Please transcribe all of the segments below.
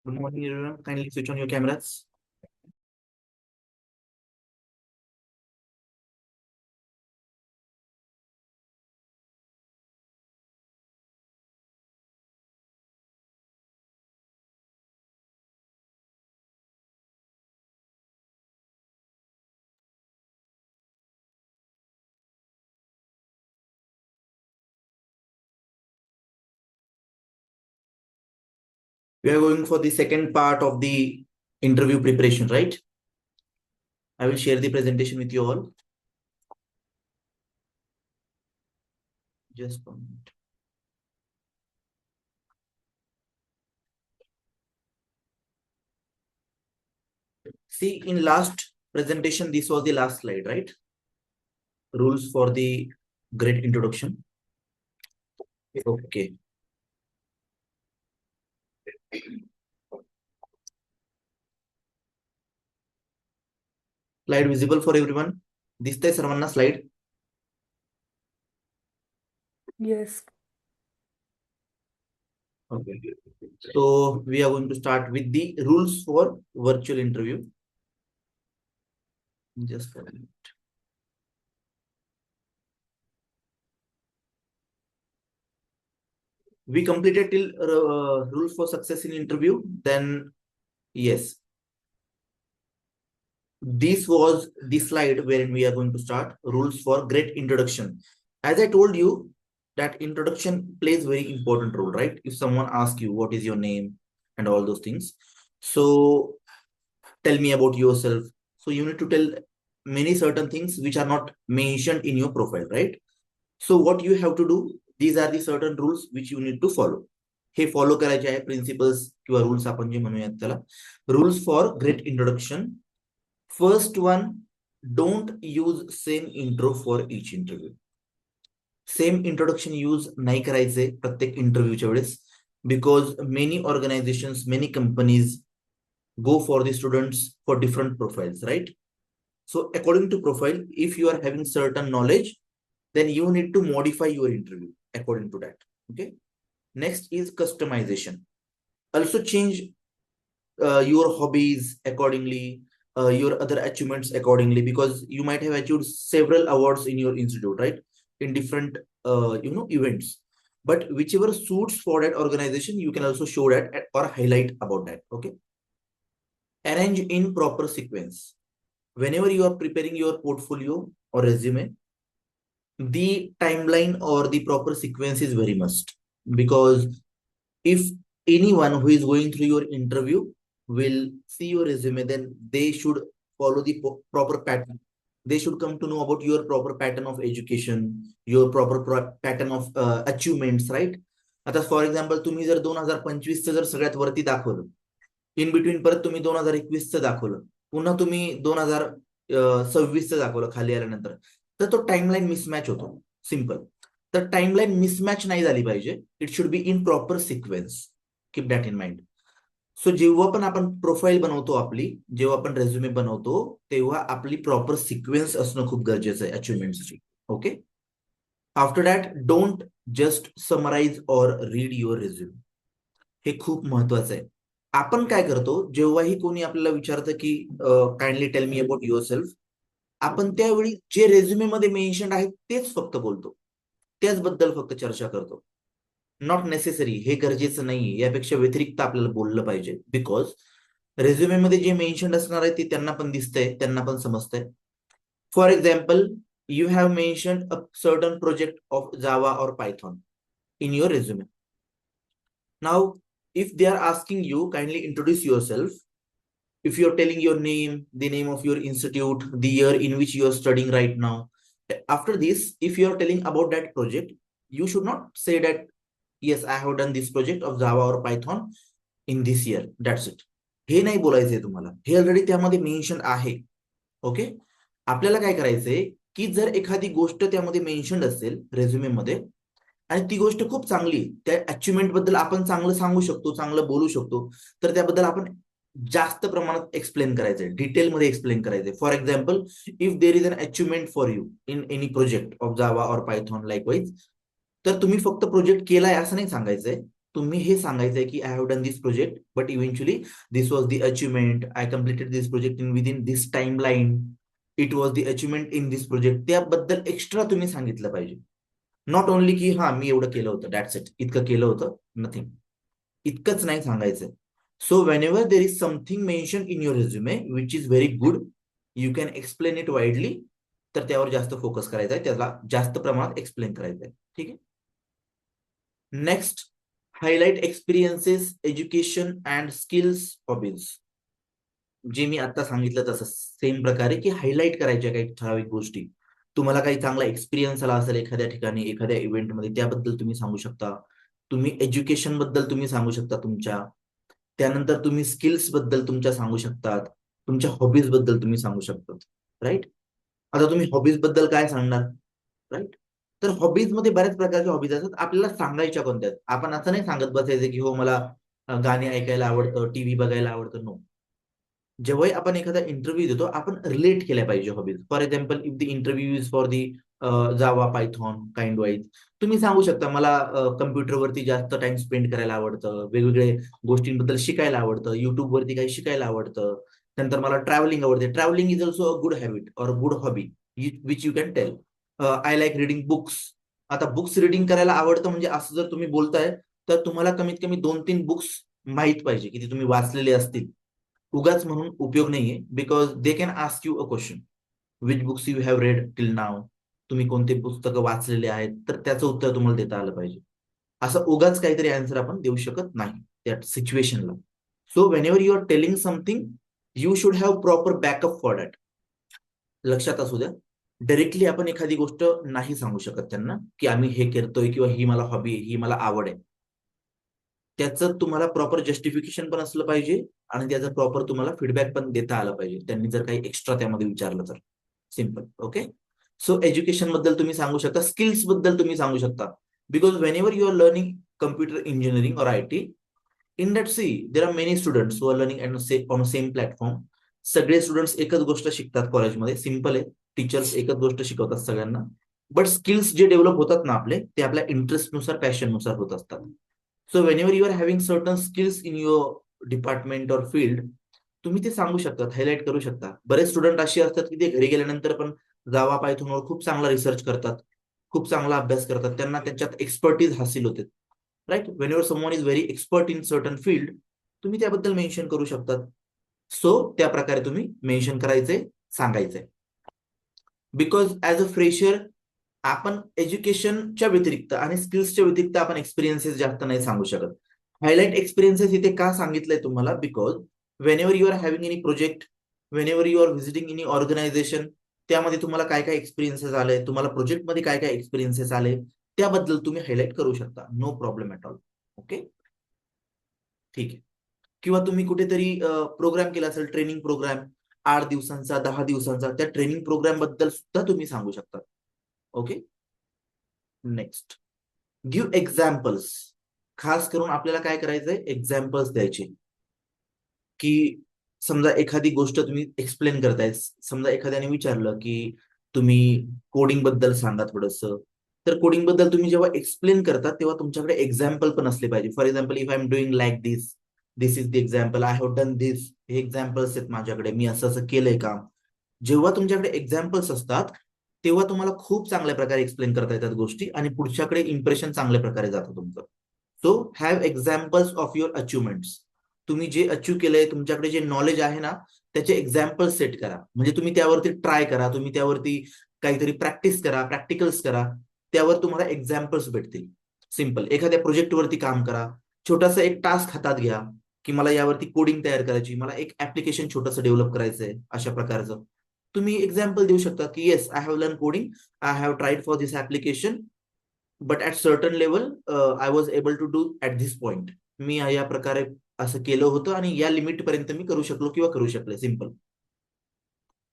Good morning, everyone. Kindly switch on your cameras. We are going for the second part of the interview preparation, right? I will share the presentation with you all. Just 1 minute. See, in last presentation, this was the last slide, right? Rules for the great introduction. Okay. Slide visible for everyone? दिसतंय सर्वांना slide? Yes. Okay. So we are going to start with the rules for virtual interview. Just a minute. We completed till rules for success in interview. Then yes, this was the slide wherein we are going to start rules for great introduction. As I told you, that introduction plays very important role, right? If someone asks you what is your name and all those things, so tell me about yourself. So you need to tell many certain things which are not mentioned in your profile, right? So what you have to do, these are the certain rules which you need to follow. हे follow करायचे आहे principles किंवा rules आपण जे म्हणूयात त्याला rules for great introduction. First one, don't use same intro for each interview. Same introduction use नाही करायचे प्रत्येक इंटरव्ह्यूच्या वेळेस, because many organisations, many companies go for the students for different profiles, right? So according to profile, if you are having certain knowledge, then you need to modify your interview according to that. Okay. Next is customization. Also change your hobbies accordingly, your other achievements accordingly, because you might have achieved several awards in your institute, right? In different events. But whichever suits for that organization, you can also show that or highlight about that. Okay. Arrange in proper sequence. Whenever you are preparing your portfolio or resume, the timeline or the proper sequence is very must, because if anyone who is going through your interview will see your resume, then they should follow the proper pattern. They should come to know about your proper pattern of education, your proper pattern of achievements, right? आता for example तुम्ही जर 2025 जर सगळ्यात वरती दाखवलं, in between परत तुम्ही 2021 दाखवलं, पुन्हा तुम्ही 2026 दाखवलं खाली आल्यानंतर, तर तो टाइमलाईन मिसमॅच होतो. सिंपल. तर टाइमलाईन मिसमॅच नाही झाली पाहिजे. It should be in proper sequence. Keep that in mind. So जेव्हा पण आपण प्रोफाईल बनवतो आपली, जेव्हा आपण रेझ्युमे बनवतो, तेव्हा आपली प्रॉपर सिक्वेन्स असणं खूप गरजेचं आहे अचिव्हमेंटसाठी. Okay. After that, don't just summarise or read your resume. हे खूप महत्वाचं आहे. आपण काय करतो, जेव्हाही कोणी आपल्याला विचारतं की kindly tell me about your self, आपण त्यावेळी जे रेझ्युमे मध्ये मेन्शन आहे तेच फक्त बोलतो, त्याचबद्दल फक्त चर्चा करतो. नॉट नेसेसरी, हे गरजेचं नाहीये. यापेक्षा व्यतिरिक्त आपल्याला बोललं पाहिजे, बिकॉज रेझ्युमे मध्ये जे मेन्शन असणार आहे ते त्यांना पण दिसतंय, त्यांना पण समजतंय. For example, you have mentioned a certain project of Java or Python in your resume. Now, if they are asking you, kindly introduce yourself. If you're telling your name, the name of your institute, the year in which you are studying right now. After this, if you are telling about that project, you should not say that, yes, I have done this project of Java or Python in this year. That's it. हे नाही बोलायचंय तुम्हाला, हे already त्यामध्ये mention आहे. Okay. आपल्याला काय करायचंय की जर एखादी गोष्ट त्यामध्ये मेन्शन असेल रेझ्युमे मध्ये आणि ती गोष्ट खूप चांगली, त्या अचिव्हमेंट बद्दल आपण चांगलं सांगू शकतो, चांगलं बोलू शकतो, तर त्याबद्दल आपण जास्त प्रमाणात एक्सप्लेन करायचंय, डिटेलमध्ये एक्सप्लेन करायचंय. For example, if there is an achievement for you in any project of Java or Python likewise, तर तुम्ही फक्त प्रोजेक्ट केलाय असं नाही सांगायचंय. तुम्ही हे सांगायचंय की I have done this project, but eventually this was the achievement. I completed this project in within this time line. It was the achievement in this project. त्याबद्दल एक्स्ट्रा तुम्ही सांगितलं पाहिजे. नॉट ओनली की हा मी एवढं केलं होतं, दॅट्स इट, इतकं केलं होतं, नथिंग. इतकंच नाही सांगायचं. So when ever there is something mention in your resume which is very good, you can explain it widely. तर त्यावर जास्त फोकस करायचा आहे, त्याला जास्त प्रमाणात एक्सप्लेन करायचं आहे. ठीक आहे. Next, highlight experiences, education and skills, hobbies. जे मी आता सांगितलं तसं सेम प्रकारे की हायलाइट करायच्या काही ठराविक गोष्टी. तुम्हाला काही चांगला एक्सपिरियन्स आला असेल एखाद्या ठिकाणी, एखाद्या इव्हेंटमध्ये, त्याबद्दल तुम्ही सांगू शकता. तुम्ही एज्युकेशन बद्दल तुम्ही सांगू शकता तुमच्या. त्यानंतर तुम्ही स्किल्स बद्दल तुमच्या सांगू शकतात. तुमच्या हॉबीज बद्दल तुम्ही सांगू शकता, राईट. आता तुम्ही हॉबीज बद्दल काय सांगणार, राईट. तर हॉबीज मध्ये बऱ्याच प्रकारच्या हॉबीज असतात, आपल्याला सांगायच्या कोणत्या आहेत. आपण असं नाही सांगत बसायचं की हो मला गाणी ऐकायला आवडतं, टीव्ही बघायला आवडतं. नो. जेव्हाही आपण एखादा इंटरव्ह्यू देतो, आपण रिलेट केल्या पाहिजे hobbies. For example, if the interview is for the Java Python kind wise, तुम्ही सांगू शकता मला कम्प्युटरवरती जास्त टाइम स्पेंड करायला आवडतं, वेगवेगळे गोष्टींबद्दल शिकायला आवडतं, युट्यूब वरती काही शिकायला आवडतं. नंतर मला ट्रॅव्हलिंग आवडते. Travelling is also a good habit और good hobby which you can tell. I like reading books. आता बुक्स रिडिंग करायला आवडतं म्हणजे असं जर तुम्ही बोलताय, तर तुम्हाला कमीत कमी 2-3 बुक्स माहित पाहिजे की ते तुम्ही वाचलेले असतील. उगाच म्हणून उपयोग नाहीये, because they can ask you a question, which books you have red till नाव. तुम्ही कोणते पुस्तकं वाचलेले आहेत, तर त्याचं उत्तर तुम्हाला देता आलं पाहिजे. असं उगाच काहीतरी आन्सर आपण देऊ शकत नाही त्या सिच्युएशनला. So whenever you are telling something, you should have proper backup for that. लक्षात असू द्या. डायरेक्टली आपण एखादी गोष्ट नाही सांगू शकत त्यांना की आम्ही हे करतोय किंवा ही मला हॉबी आहे, ही मला आवड आहे. त्याचं तुम्हाला प्रॉपर जस्टिफिकेशन पण असलं पाहिजे आणि त्याचा प्रॉपर तुम्हाला फीडबॅक पण देता आला पाहिजे, त्यांनी जर काही एक्स्ट्रा त्यामध्ये विचारलं तर. सिम्पल. ओके. सो एज्युकेशन बद्दल तुम्ही सांगू शकता, स्किल्स बद्दल तुम्ही सांगू शकता. Because whenever you are learning computer engineering और IT, in that see there are many students who are learning on same platform. सगळे स्टुडंट्स एकच गोष्ट शिकतात कॉलेजमध्ये. सिम्पल आहे. टीचर्स एकच गोष्ट शिकवतात सगळ्यांना. बट स्किल्स जे डेव्हलप होतात ना आपले, ते आपल्या इंटरेस्टनुसार, पॅशननुसार होत असतात. So whenever you are having certain skills in your department or field, तुम्ही ते सांगू शकता, हायलाइट करू शकता. बरेच स्टुडंट असे असतात की ते घरी गेल्यानंतर पण जावा पायथॉनवर खूप चांगला रिसर्च करतात, खूप चांगला अभ्यास करतात, त्यांना त्याच्यात एक्सपर्टीज हासिल होते, right. Whenever someone is very expert in certain field, तुम्ही त्याबद्दल मेन्शन करू शकतात. सो त्या प्रकारे तुम्ही मेन्शन करायचे, सांगायचंय. बिकॉज ऍज अ फ्रेशर, आपण एज्युकेशनच्या व्यतिरिक्त आणि स्किल्सच्या व्यतिरिक्त आपण एक्सपिरियन्सेस जास्त नाही सांगू शकत. हायलाइट एक्सपिरियन्सेस इथे का सांगितलंय तुम्हाला, because whenever you are having any project, whenever you are visiting any organisation, त्यामध्ये तुम्हाला काय काय एक्सपिरियन्सेस आले, तुम्हाला प्रोजेक्टमध्ये काय काय एक्सपिरियन्सेस आले, त्याबद्दल तुम्ही हायलाइट करू शकता. No problem at all. Okay. ठीक आहे. किंवा तुम्ही कुठेतरी प्रोग्राम केला असेल, ट्रेनिंग प्रोग्राम, 8 दिवसांचा, 10 दिवसांचा, त्या ट्रेनिंग प्रोग्राम बद्दल सुद्धा तुम्ही सांगू शकता. ओके. Next, give examples. खास करून आपल्याला काय करायचंय, एक्झाम्पल्स द्यायचे. की समजा एखादी गोष्ट तुम्ही एक्सप्लेन करताय, समजा एखाद्याने विचारलं की तुम्ही कोडिंग बद्दल सांगा थोडंसं, तर कोडिंग बद्दल तुम्ही जेव्हा एक्सप्लेन करता तेव्हा तुमच्याकडे एक्झाम्पल पण असले पाहिजे. For example, if I am doing like this, this is the example, I have done this, हे एक्झाम्पल्स आहेत माझ्याकडे, मी असं असं केलंय काम. जेव्हा तुमच्याकडे एक्झाम्पल्स असतात, तेव्हा तुम्हाला खूप चांगल्या प्रकारे एक्सप्लेन करता येतात गोष्टी आणि पुढच्याकडे इम्प्रेशन चांगल्या प्रकारे जातं तुमचं. So have examples of your achievements. तुम्ही जे अचीव्ह केलंय, तुमच्याकडे जे नॉलेज आहे ना, त्याचे एक्झाम्पल सेट करा. म्हणजे तुम्ही त्यावरती ट्राय करा, तुम्ही त्यावरती काहीतरी प्रॅक्टिस करा, प्रॅक्टिकल्स करा, त्यावर तुम्हाला एक्झाम्पल्स भेटतील. सिम्पल. एखाद्या प्रोजेक्टवरती काम करा, छोटासा एक टास्क हातात घ्या की मला यावरती कोडिंग तयार करायची, मला एक ऍप्लिकेशन छोटंसं डेव्हलप करायचंय, अशा प्रकारचं तुम्ही एक्झाम्पल देऊ शकता की yes, I have learn coding, I have tried for this application, but at certain level I was able to do at this point. मी या प्रकारे असं केलं होतं आणि या लिमिट पर्यंत मी करू शकलो किंवा करू शकले. सिम्पल.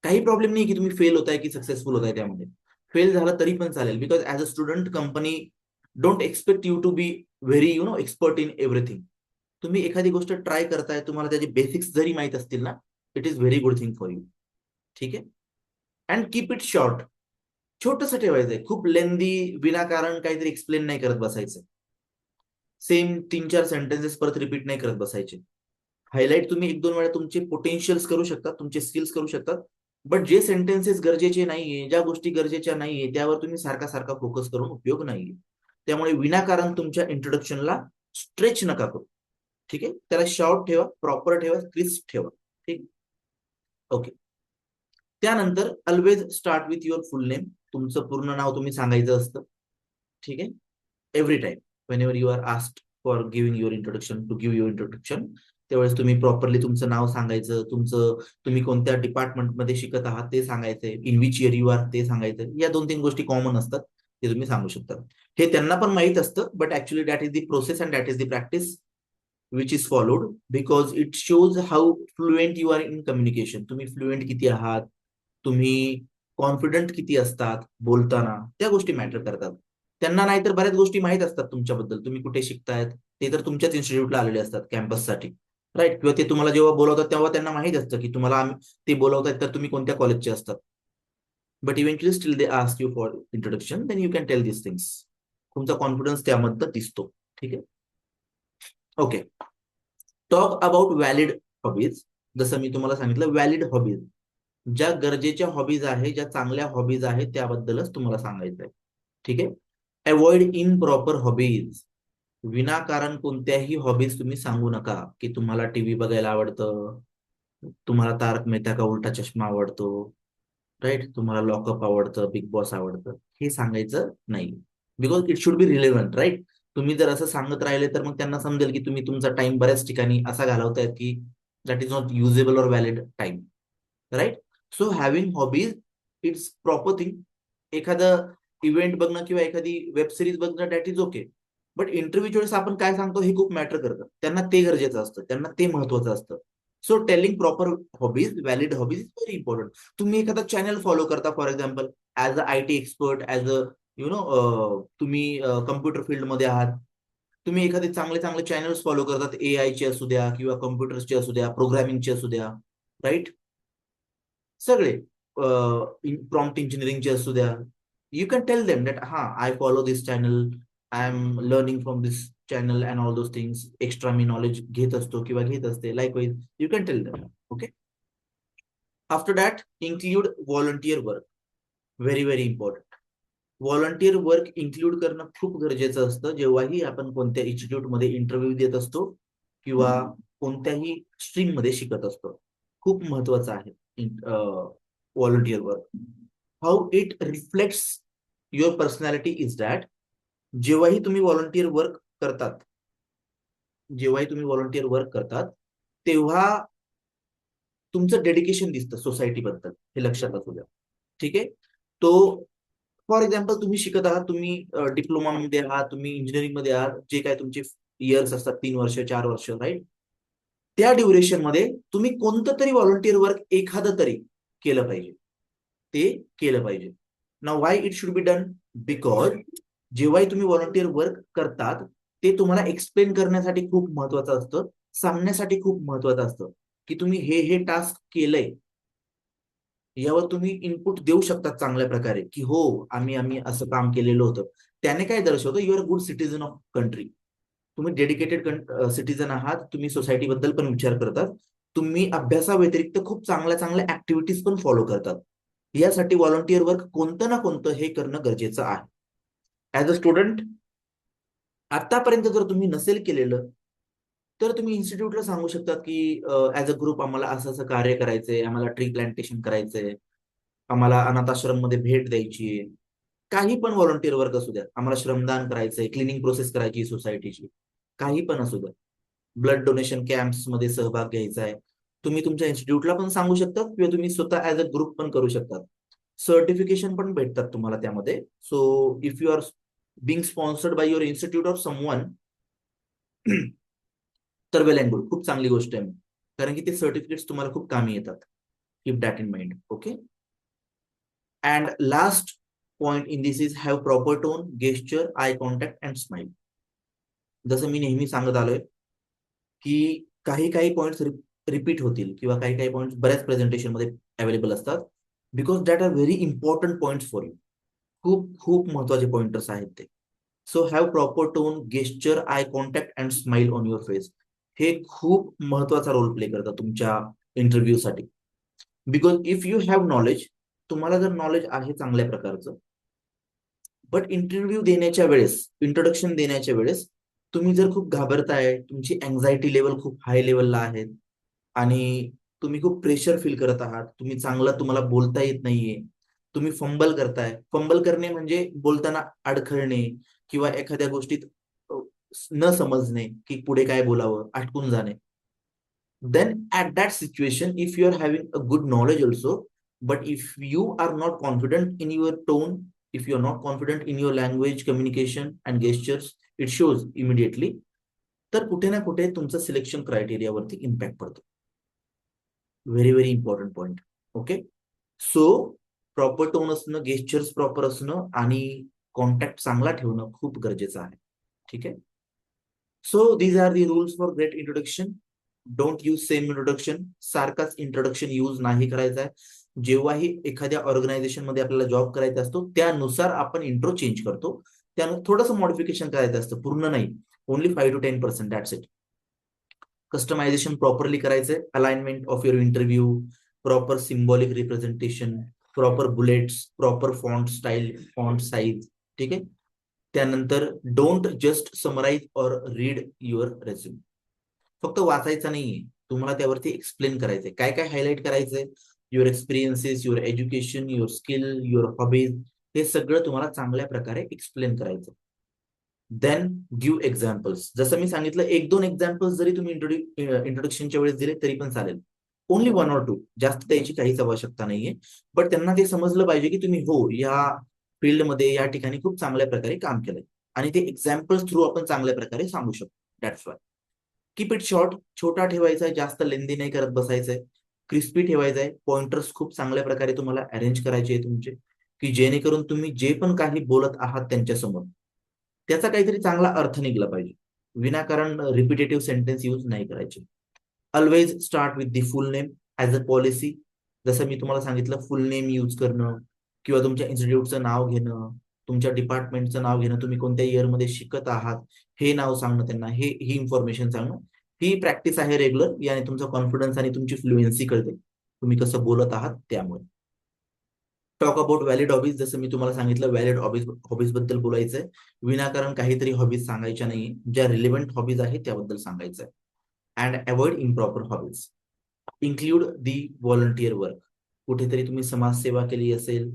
काही प्रॉब्लेम नाही की तुम्ही फेल होताय की सक्सेसफुल होताय त्यामध्ये. फेल झालं तरी पण चालेल, because as a student company don't expect you to be very expert in everything. तुम्ही एखादी गोष्ट ट्राय करताय, तुम्हाला त्याचे बेसिक्स जरी माहित असतील ना, it is very good thing for you. ठीक आहे. And keep it short. छोटंसं ठेवायचंय, खूप लेंदी विनाकारण काहीतरी एक्सप्लेन नाही करत बसायचं. सेम 3-4 सेंटेन्सेस परत रिपीट नाही करत बसायचे. हायलाइट तुम्ही 1-2 वेळा तुमचे पोटेन्शियल्स करू शकता, तुमचे स्किल्स करू शकतात. बट जे सेंटेन्सेस गरजेचे नाहीये, ज्या गोष्टी गरजेच्या नाहीये, त्यावर तुम्ही सारखा सारखा फोकस करून उपयोग नाहीये. त्यामुळे विनाकारण तुमच्या इंट्रोडक्शनला स्ट्रेच नका करू. ठीक आहे. त्याला शॉर्ट ठेवा, प्रॉपर ठेवा, क्रिस्प ठेवा. ठीक. ओके. त्यानंतर always start with your full name. तुमचं पूर्ण नाव तुम्ही सांगायचं असतं. ठीक आहे. Every time whenever you are asked for giving your introduction, to give your introduction, त्यावेळेस तुम्ही प्रॉपरली तुमचं नाव सांगायचं, तुमचं तुम्ही कोणत्या डिपार्टमेंटमध्ये शिकत आहात ते सांगायचंय, in which year you are ते सांगायचं. या 2-3 गोष्टी कॉमन असतात, ते तुम्ही सांगू शकता. हे त्यांना पण माहित असतं, but actually that is the process and that is the practice. which is followed because it shows how fluent you are in communication. तुम्ही फ्लुएंट किती आहात, तुम्ही कॉन्फिडंट किती असतात बोलताना, त्या गोष्टी मॅटर करतात. त्यांना नाहीतर बऱ्याच गोष्टी माहित असतात तुमच्याबद्दल, तुम्ही कुठे शिकतायत, ते तर तुमच्याच इन्स्टिट्यूटला आलेले असतात कॅम्पससाठी, राईट? किंवा ते तुम्हाला जेव्हा बोलवतात तेव्हा त्यांना माहित असतं की तुम्हाला ते बोलवतात तर तुम्ही कोणत्या कॉलेजचे असतात. But eventually still they ask you for introduction, then you can tell this things. तुमचा कॉन्फिडन्स त्यामध्ये दिसतो. ठीक आहे. Okay. Talk about valid hobbies. जसं मी तुम्हाला सांगितलं, व्हॅलिड हॉबीज, ज्या गरजेच्या हॉबीज आहे, ज्या चांगल्या हॉबीज आहेत त्याबद्दलच तुम्हाला सांगायचं आहे. ठीक आहे. Avoid improper hobbies. विनाकारण कोणत्याही हॉबीज तुम्ही सांगू नका की तुम्हाला टीव्ही बघायला आवडतं, तुम्हाला तारक मेहता का उलटा चष्मा आवडतो, राईट, तुम्हाला लॉकअप आवडतं, बिग बॉस आवडतं, हे सांगायचं नाही. Because it should be relevant, right? तुम्ही जर असं सांगत राहिले तर मग त्यांना समजेल की तुम्ही तुमचा टाइम बऱ्याच ठिकाणी असा घालवतायत की that is not usable or valid time, right? So having hobbies it's proper thing. एखादं इव्हेंट बघणं किंवा एखादी वेब सिरीज बघणं दॅट इज ओके. बट इंटरव्ह्यूच्या वेळेस आपण काय सांगतो हे खूप मॅटर करतं. त्यांना ते गरजेचं असतं, त्यांना ते महत्वाचं असतं. So telling proper hobbies, valid hobbies is very important. तुम्ही एखादा चॅनल फॉलो करता, for example as a IT expert, as a तुम्ही कम्प्युटर फील्डमध्ये आहात, तुम्ही एखादे चांगले चांगले चॅनल्स फॉलो करतात, AI चे असू द्या किंवा कम्प्युटर्सचे असू द्या, प्रोग्रामिंगचे असू द्या, राईट? सगळे प्रॉम्प्ट इंजिनिअरिंगचे असू द्या. You can tell them that हा I follow this channel, I am learning from this channel and all those things. Extra मी नॉलेज घेत असतो किंवा घेत असते, likewise you can tell them. Okay. After that include volunteer work. Very very important. Volunteer work include करणं खूप गरजेचं असतं जेव्हाही आपण कोणत्या इन्स्टिट्यूटमध्ये इंटरव्ह्यू देत असतो किंवा कोणत्याही स्ट्रीम मध्ये शिकत असतो. खूप महत्वाचं आहे volunteer work. How it reflects your personality is that, जेव्हाही तुम्ही व्हॉलंटियर वर्क करतात, जेव्हाही तुम्ही व्हॉलंटियर वर्क करतात तेव्हा तुमचं डेडिकेशन दिसतं सोसायटीबद्दल, हे लक्षात असू द्या. ठीक आहे. तो फॉर एक्झाम्पल तुम्ही शिकत आहात, तुम्ही डिप्लोमा मध्ये आहात, तुम्ही इंजिनिअरिंग मध्ये आहात, जे काय तुमचे इयर्स असतात, 3 वर्ष 4 वर्ष, राईट? त्या ड्युरेशन मध्ये तुम्ही कोणतं तरी व्हॉलंटियर वर्क एखादं तरी केलं पाहिजे. ते केलं पाहिजे. Now why it should be done? Because जेव्हाही तुम्ही व्हॉलंटियर वर्क करतात ते तुम्हाला एक्सप्लेन करण्यासाठी खूप महत्वाचं असतं, सांगण्यासाठी खूप महत्वाचं असतं की तुम्ही हे टास्क केलंय, यावर तुम्ही इनपुट देऊ शकता चांगल्या प्रकारे की हो आम्ही आम्ही असं काम केलेलं होतं. त्याने काय दर्शवतं, you are good citizen of country. तुम्ही डेडिकेटेड सिटीजन आहात, तुम्ही सोसायटीबद्दल पण विचार करतात, तुम्ही अभ्यासाव्यतिरिक्त खूप चांगल्या चांगल्या ऍक्टिव्हिटीज पण फॉलो करतात. यासाठी व्हॉलंटियर वर्क कोणतं ना कोणतं हे करणं गरजेचं आहे. ऍज अ स्टुडंट आतापर्यंत जर तुम्ही नसेल केलेलं तर तुम्ही इन्स्टिट्यूटला सांगू शकतात की ऍज अ ग्रुप आम्हाला असं असं कार्य करायचंय, आम्हाला ट्री प्लांटेशन करायचंय, आम्हाला अनाथ आश्रम मध्ये भेट द्यायची आहे, काही पण व्हॉलंटियर वर्क असू द्या, आम्हाला श्रमदान करायचंय, क्लिनिंग प्रोसेस करायची सोसायटीची, काही पण असू द्या, ब्लड डोनेशन कॅम्प्स मध्ये सहभाग घ्यायचा आहे, तुम्ही तुमच्या इन्स्टिट्यूटला पण सांगू शकता किंवा तुम्ही स्वतः ऍज अ ग्रुप पण करू शकतात. सर्टिफिकेशन पण भेटतात तुम्हाला त्यामध्ये. So if you are being sponsored by your institute or someone तर वेल अँड गुड, खूप चांगली गोष्ट आहे. कारण की ते सर्टिफिकेट्स तुम्हाला खूप कामी येतात. Keep that in mind. Okay. And last point in this is have proper tone, gesture, eye contact and smile. जसं मी नेहमी सांगत आलोय की काही काही पॉइंट्स रिपीट होतील किंवा काही काही पॉइंट्स बऱ्याच प्रेझेंटेशन मध्ये अवेलेबल असतात, because that are very important points for you. खूप खूप महत्वाचे पॉइंटर्स आहेत ते. So have proper tone, gesture, eye contact and smile on your face. हे खूप महत्वाचा रोल प्ले करतात तुमच्या इंटरव्ह्यू साठी. Because if you have knowledge, तुम्हाला जर नॉलेज आहे चांगल्या प्रकारचं, बट इंटरव्ह्यू देण्याच्या वेळेस, इंट्रोडक्शन देण्याच्या वेळेस तुम्ही जर खूप घाबरताय, तुमची अँझायटी लेवल खूप हाय लेवलला आहे आणि तुम्ही खूप प्रेशर फील करत आहात, तुम्ही चांगलं, तुम्हाला बोलता येत नाहीये, तुम्ही फंबल करताय. फंबल करणे म्हणजे बोलताना अडखळणे किंवा एखाद्या गोष्टीत अ, न समजणे की पुढे काय बोलावं, अटकून जाणे. Then at that situation, if you are having a good knowledge also, but if you are not confident in your tone, if you are not confident in your language, communication and gestures, it shows immediately. तर कुठे ना कुठे तुमचं selection क्रायटेरियावरती impact पडतो. Very very important point. Okay, so proper tone असणं, gestures proper असणं आणि contact चांगला ठेवणं खूप गरजेचं आहे. ठीक आहे. So these are the rules for great introduction. Don't use same introduction. सारखाच इंट्रोडक्शन यूज नाही करायचा आहे. जेव्हाही एखाद्या ऑर्गनायझेशन मध्ये आपल्याला जॉब करायचा असतो त्यानुसार आपण इंट्रो चेंज करतो. त्यानं थोडंसं मॉडिफिकेशन करायचं असतं, पूर्ण नाही, only 5 to 10%, that's it. Customisation properly करायचंय, alignment of your interview, proper symbolic representation, proper bullets, proper font style, font size. ठीक आहे. त्यानंतर डोंट जस्ट समराइज और रीड युअर रेझ्युम. फक्त वाचायचा नाहीये, तुम्हाला त्यावरती एक्सप्लेन करायचंय, काय काय हायलाइट करायचंय, your experiences, your education, your skill, your hobbies, हे सगळं तुम्हाला चांगल्या प्रकारे एक्सप्लेन करायचं. Then give examples. जसं मी सांगितलं, 1-2 एक्झाम्पल्स जरी तुम्ही इंट्रोडक्शनच्या वेळेस दिले तरी पण चालेल. ओनली 1 or 2, जास्त द्यायची काहीच आवश्यकता नाहीये. बट त्यांना ते समजलं पाहिजे की तुम्ही हो या फील्डमध्ये या ठिकाणी खूप चांगल्या प्रकारे काम केलंय आणि ते एक्झाम्पल्स थ्रू आपण चांगल्या प्रकारे सांगू शकतो. That's why keep it short. छोटा ठेवायचा आहे, जास्त लेंदी नाही करत बसायचंय. क्रिस्पी ठेवायचा आहे. पॉइंटर्स खूप चांगल्या प्रकारे तुम्हाला अरेंज करायचे आहे तुमचे, की जेणेकरून तुम्ही जे पण काही बोलत आहात त्यांच्यासमोर त्याचा काहीतरी चांगला अर्थ निघला पाहिजे. विनाकारण रिपिटेटिव्ह सेंटेन्स यूज नाही करायचे. Always start with the full name as a policy. जसं मी तुम्हाला सांगितलं, फुल नेम यूज करणं किंवा तुमच्या इन्स्टिट्यूटचं नाव घेणं, तुमच्या डिपार्टमेंटचं नाव घेणं, तुम्ही कोणत्या इयरमध्ये शिकत आहात हे नाव सांगणं त्यांना, ही इन्फॉर्मेशन सांगणं, ही प्रॅक्टिस आहे रेग्युलर. याने तुमचा कॉन्फिडन्स आणि तुमची फ्लुएन्सी कळते, तुम्ही कसं बोलत आहात त्यामुळे. Talk about valid hobbies. जसं मी तुम्हाला सांगितलं, व्हॅलिड हॉबीज बद्दल बोलायचंय. विनाकारण काहीतरी हॉबीज सांगायच्या नाही, ज्या रिलेव्हंट हॉबीज आहेत त्याबद्दल सांगायचंय. And avoid improper hobbies. Include the volunteer work. कुठेतरी तुम्ही समाजसेवा केली असेल,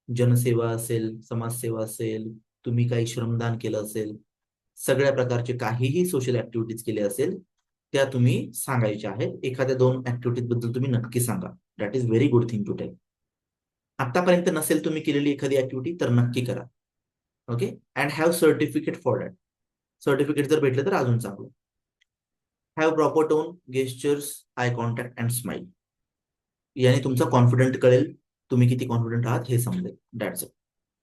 जनसेवा असेल, समाजसेवा असेल, तुम्ही काही श्रमदान केलं असेल, सगळ्या प्रकारचे काहीही सोशल ऍक्टिव्हिटीज केले असेल त्या तुम्ही सांगायच्या आहेत. एखाद्या 2 ऍक्टिव्हिटीज बद्दल तुम्ही नक्की सांगा. That is very good thing to tell. आतापर्यंत नसेल तुम्ही केलेली एखादी ऍक्टिव्हिटी तर नक्की करा. Okay. And have certificate for that. Certificate जर भेटलं तर अजून चांगलं. Have proper tone, gestures, eye contact and smile. याने तुमचा कॉन्फिडंट कळेल, तुम्ही किती कॉन्फिडंट आहात हे समजेल. That's it.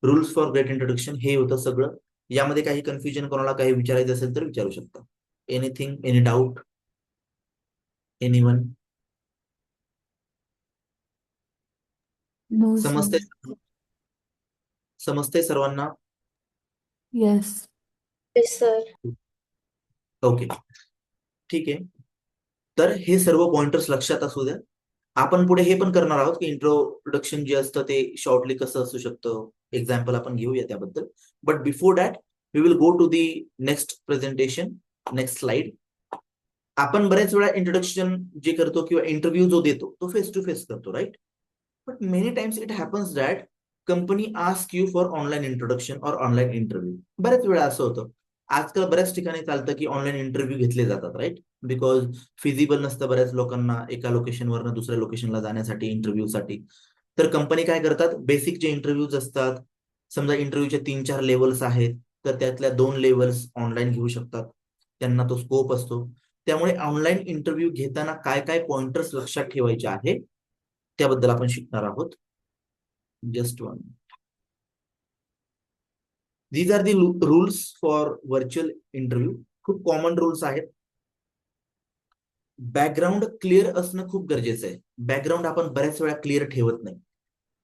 Rules for great introduction हे होतं सगळं. यामध्ये काही कन्फ्युजन, कोणाला काही विचारायचं असेल तर विचारू शकता. Anything, any doubt, anyone? No, sir. समजते? समजते सर्वांना? Yes. Yes, sir. ओके, ठीक आहे. तर हे सर्व पॉइंटर्स लक्षात असू द्या. आपण पुढे हे पण करणार आहोत की इंट्रोडक्शन जे असतं ते शॉर्टली कसं असू शकतं, एक्झाम्पल आपण घेऊया त्याबद्दल. But before that we will go to the next presentation, next slide. आपण बऱ्याच वेळा इंट्रोडक्शन जे करतो किंवा इंटरव्ह्यू जो देतो तो फेस टू फेस करतो, right? But many times it happens that company ask you for online introduction or online interview. बऱ्याच वेळा असं होतं. आजकाल बऱ्याच ठिकाणी चालतं की ऑनलाईन इंटरव्ह्यू घेतले जातात, राईट? बिकॉज फिजिबल नसतं बऱ्याच लोकांना एका लोकेशनवरनं दुसऱ्या लोकेशनला जाण्यासाठी, इंटरव्ह्यूसाठी. तर कंपनी काय करतात, बेसिक जे इंटरव्ह्यूज असतात, समजा इंटरव्ह्यूचे 3-4 लेवल्स आहेत, तर त्यातल्या 2 लेवल्स ऑनलाईन घेऊ शकतात. त्यांना तो स्कोप असतो. त्यामुळे ऑनलाईन इंटरव्ह्यू घेताना काय काय पॉइंटर्स लक्षात ठेवायचे आहे त्याबद्दल आपण शिकणार आहोत. Just one. These are the rules for virtual interview. खूप कॉमन रूल्स आहेत. बॅकग्राऊंड क्लिअर असणं खूप गरजेचं आहे. बॅकग्राऊंड आपण बऱ्याच वेळा क्लिअर ठेवत नाही.